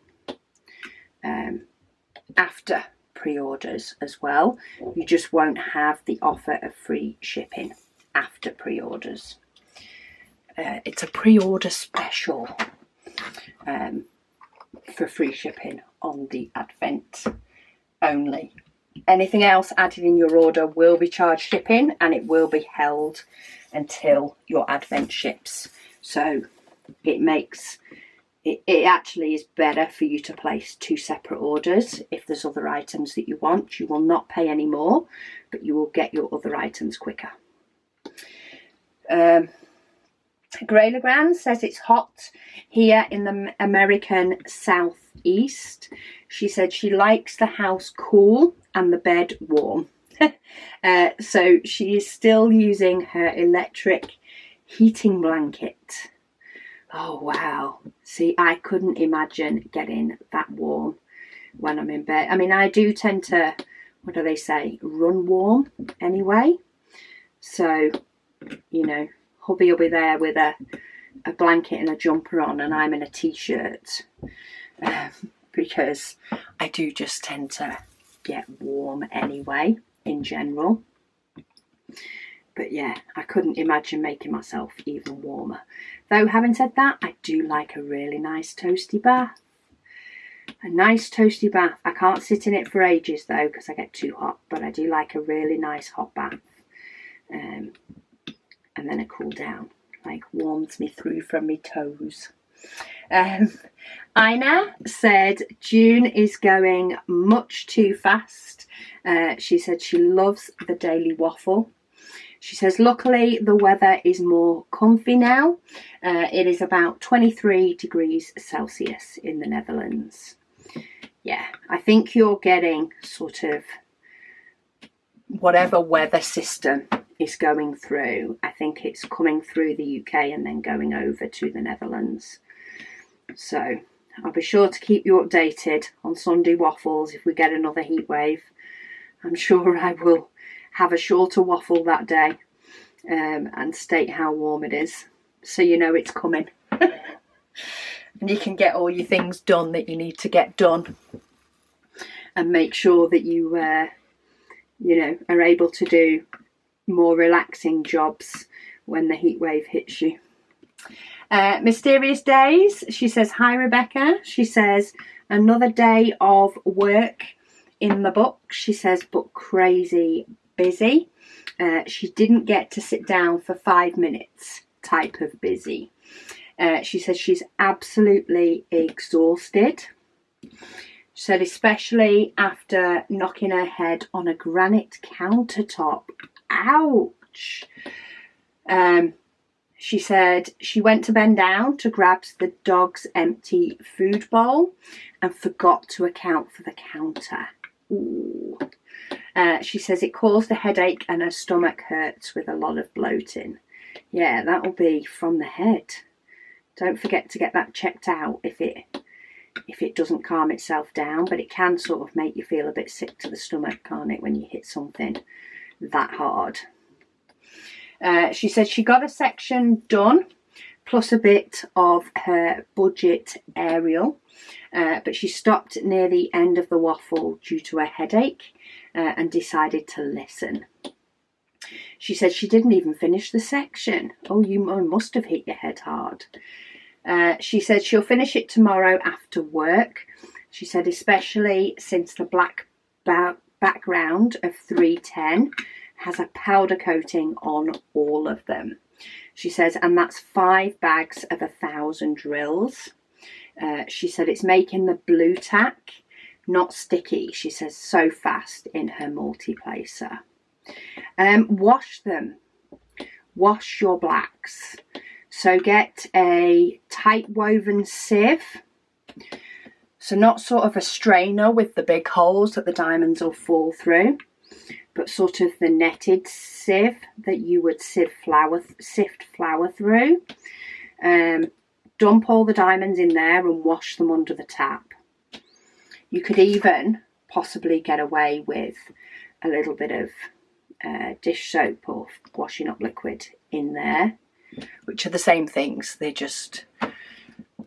after pre-orders as well. You just won't have the offer of free shipping after pre-orders. It's a pre-order special for free shipping on the Advent only. Anything else added in your order will be charged shipping, and it will be held until your Advent ships. So it makes it actually is better for you to place 2 separate orders. If there's other items that you want, you will not pay any more, but you will get your other items quicker. Grey Legrand says it's hot here in the American Southeast. She said she likes the house cool and the bed warm. So she is still using her electric heating blanket. Oh wow. See, I couldn't imagine getting that warm when I'm in bed. I mean, I do tend to, what do they say, run warm anyway. So, you know, hubby will be there with a blanket and a jumper on, and I'm in a t-shirt because I do just tend to get warm anyway in general. But yeah, I couldn't imagine making myself even warmer. Though having said that, I do like a really nice toasty bath. A nice toasty bath. I can't sit in it for ages though because I get too hot, but I do like a really nice hot bath. And then a cool down, like warms me through from my toes. Ina said June is going much too fast. She said she loves the daily waffle. She says luckily the weather is more comfy now. It is about 23 degrees Celsius in the Netherlands. Yeah, I think you're getting sort of whatever weather system is going through. I think it's coming through the UK and then going over to the Netherlands. So I'll be sure to keep you updated on Sunday waffles if we get another heat wave. I'm sure I will have a shorter waffle that day and state how warm it is, so you know it's coming. And you can get all your things done that you need to get done, and make sure that you you know, are able to do more relaxing jobs when the heat wave hits you. Mysterious Days, she says, hi Rebecca. She says, another day of work in the book. She says, but crazy busy. She didn't get to sit down for 5 minutes type of busy. She says she's absolutely exhausted. She said especially after knocking her head on a granite countertop. Ouch. She said she went to bend down to grab the dog's empty food bowl and forgot to account for the counter. Ooh. She says it caused a headache and her stomach hurts with a lot of bloating. Yeah, that will be from the head. Don't forget to get that checked out if it doesn't calm itself down, but it can sort of make you feel a bit sick to the stomach, can't it, when you hit something that hard. She said she got a section done, plus a bit of her budget aerial, but she stopped near the end of the waffle due to a headache and decided to listen. She said she didn't even finish the section. Oh, you must have hit your head hard. She said she'll finish it tomorrow after work. She said especially since the black background of 310 has a powder coating on all of them. She says, and that's 5 bags of 1,000 drills. She said it's making the blue tack not sticky. She says so fast in her multi-placer. Wash them. Wash your blacks. So get a tight woven sieve. So not sort of a strainer with the big holes that the diamonds will fall through, but sort of the netted sieve that you would sift flour through. Dump all the diamonds in there and wash them under the tap. You could even possibly get away with a little bit of dish soap or washing up liquid in there, which are the same things, they just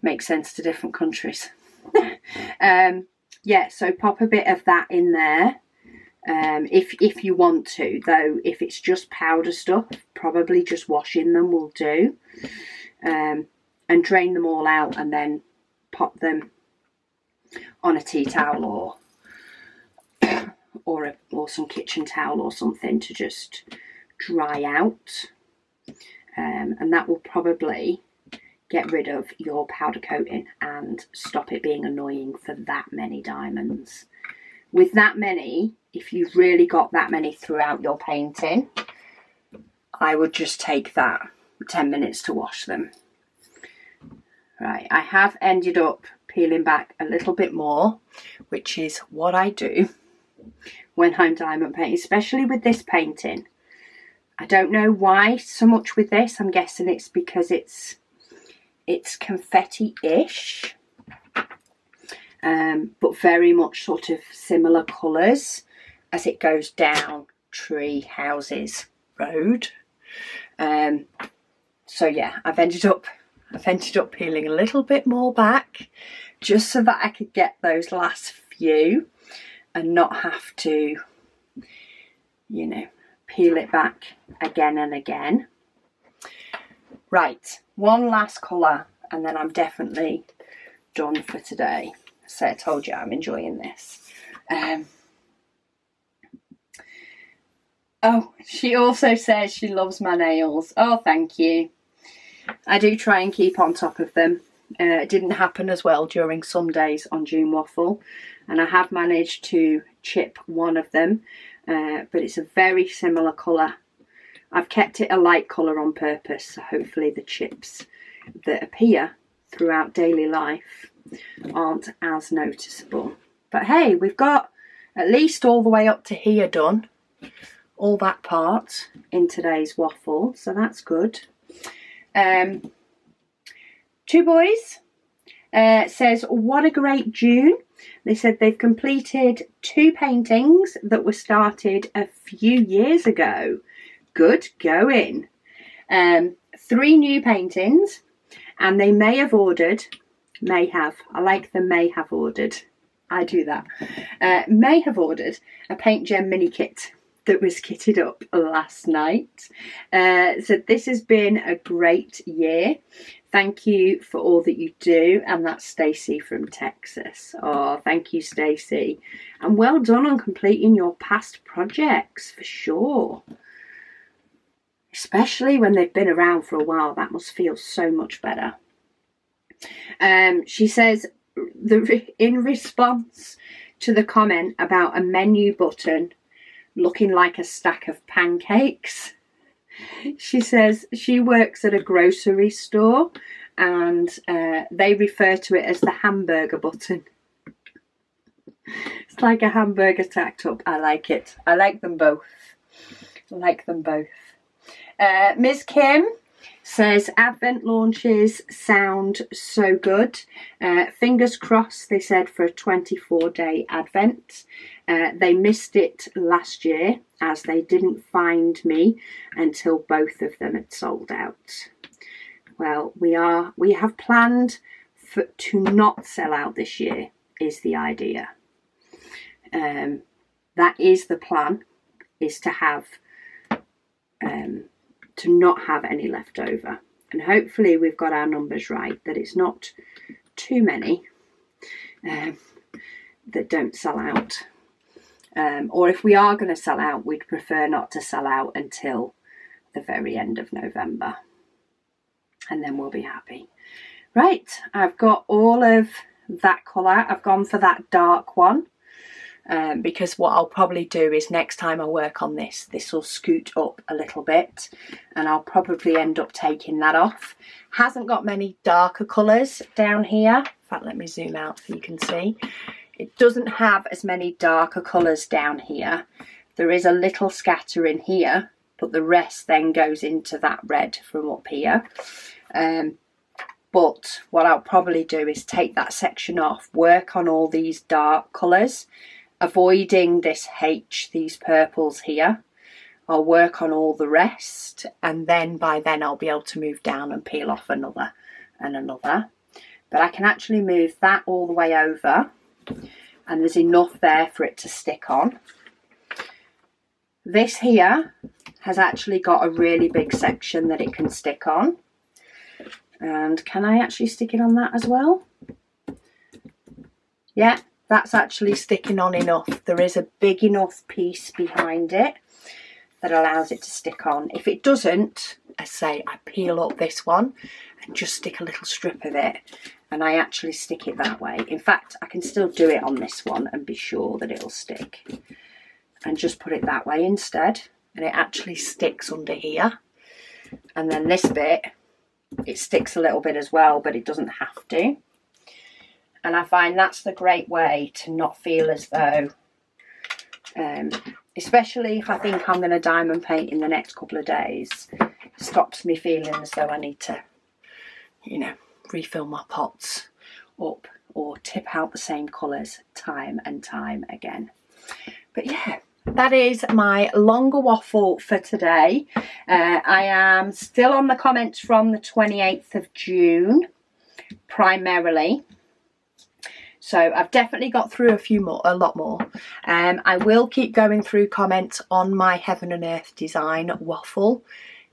make sense to different countries. Yeah, so pop a bit of that in there if you want to, though if it's just powder stuff, probably just washing them will do. And drain them all out and then pop them on a tea towel or some kitchen towel or something to just dry out. And that will probably get rid of your powder coating and stop it being annoying for that many diamonds. With that many, if you've really got that many throughout your painting, I would just take that 10 minutes to wash them. Right, I have ended up peeling back a little bit more, which is what I do when I'm diamond painting, especially with this painting. I don't know why so much with this. I'm guessing it's because it's confetti-ish, but very much sort of similar colours as it goes down tree, houses, road. So yeah, I've ended up peeling a little bit more back just so that I could get those last few and not have to, you know, peel it back again and again. Right, one last colour and then I'm definitely done for today. So I told you I'm enjoying this. Oh, she also says she loves my nails. Oh, thank you. I do try and keep on top of them. It didn't happen as well during some days on June Waffle, and I have managed to chip one of them, but it's a very similar colour. I've kept it a light colour on purpose, so hopefully the chips that appear throughout daily life aren't as noticeable. But hey, we've got at least all the way up to here done, all that part in today's waffle, so that's good. Two boys says, what a great June. They said they've completed 2 paintings that were started a few years ago. Good going. 3 new paintings, and they may have, I like the may have ordered, I do that, may have ordered a Paint Gem mini kit that was kitted up last night. So this has been a great year. Thank you for all that you do. And that's Stacey from Texas. Oh, thank you, Stacey. And well done on completing your past projects, for sure. Especially when they've been around for a while. That must feel so much better. She says, in response to the comment about a menu button looking like a stack of pancakes, she says she works at a grocery store and they refer to it as the hamburger button. It's like a hamburger stacked up. I like it. I like them both. I like them both. Ms. Kim says Advent launches sound so good. Fingers crossed, they said, for a 24-day Advent. They missed it last year as they didn't find me until both of them had sold out. Well, we have planned to not sell out this year, is the idea. That is the plan, is to have to not have any left over, and hopefully we've got our numbers right, that it's not too many that don't sell out, or if we are going to sell out, we'd prefer not to sell out until the very end of November, and then we'll be happy. Right, I've got all of that colour. I've gone for that dark one. because what I'll probably do is next time I work on this will scoot up a little bit, and I'll probably end up taking that off. Hasn't got many darker colours down here. In fact, let me zoom out so you can see. It doesn't have as many darker colours down here. There is a little scatter in here, but the rest then goes into that red from up here. But what I'll probably do is take that section off, work on all these dark colours, avoiding this H, these purples here. I'll work on all the rest, and then by then I'll be able to move down and peel off another and another. But I can actually move that all the way over, and there's enough there for it to stick on. This here has actually got a really big section that it can stick on. And can I actually stick it on that as well? Yeah, that's actually sticking on enough. There is a big enough piece behind it that allows it to stick on. If it doesn't, I say I peel up this one and just stick a little strip of it, and I actually stick it that way. In fact, I can still do it on this one and be sure that it'll stick, and just put it that way instead, and it actually sticks under here. And then this bit, it sticks a little bit as well, but it doesn't have to. And I find that's the great way to not feel as though, especially if I think I'm going to diamond paint in the next couple of days, it stops me feeling as though I need to, you know, refill my pots up or tip out the same colours time and time again. But yeah, that is my longer waffle for today. I am still on the comments from the 28th of June, primarily. So I've definitely got through a lot more. I will keep going through comments on my Heaven and Earth design waffle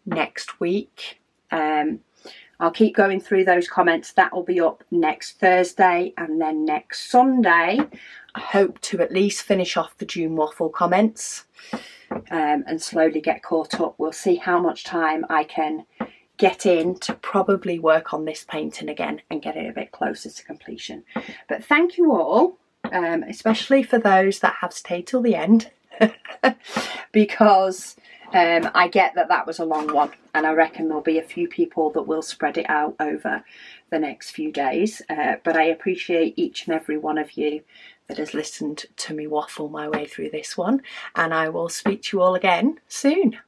next week. I'll keep going through those comments. That will be up next Thursday, and then next Sunday I hope to at least finish off the June waffle comments and slowly get caught up. We'll see how much time I can get in to probably work on this painting again and get it a bit closer to completion. But thank you all, especially for those that have stayed till the end, because I get that that was a long one, and I reckon there'll be a few people that will spread it out over the next few days. But I appreciate each and every one of you that has listened to me waffle my way through this one, and I will speak to you all again soon.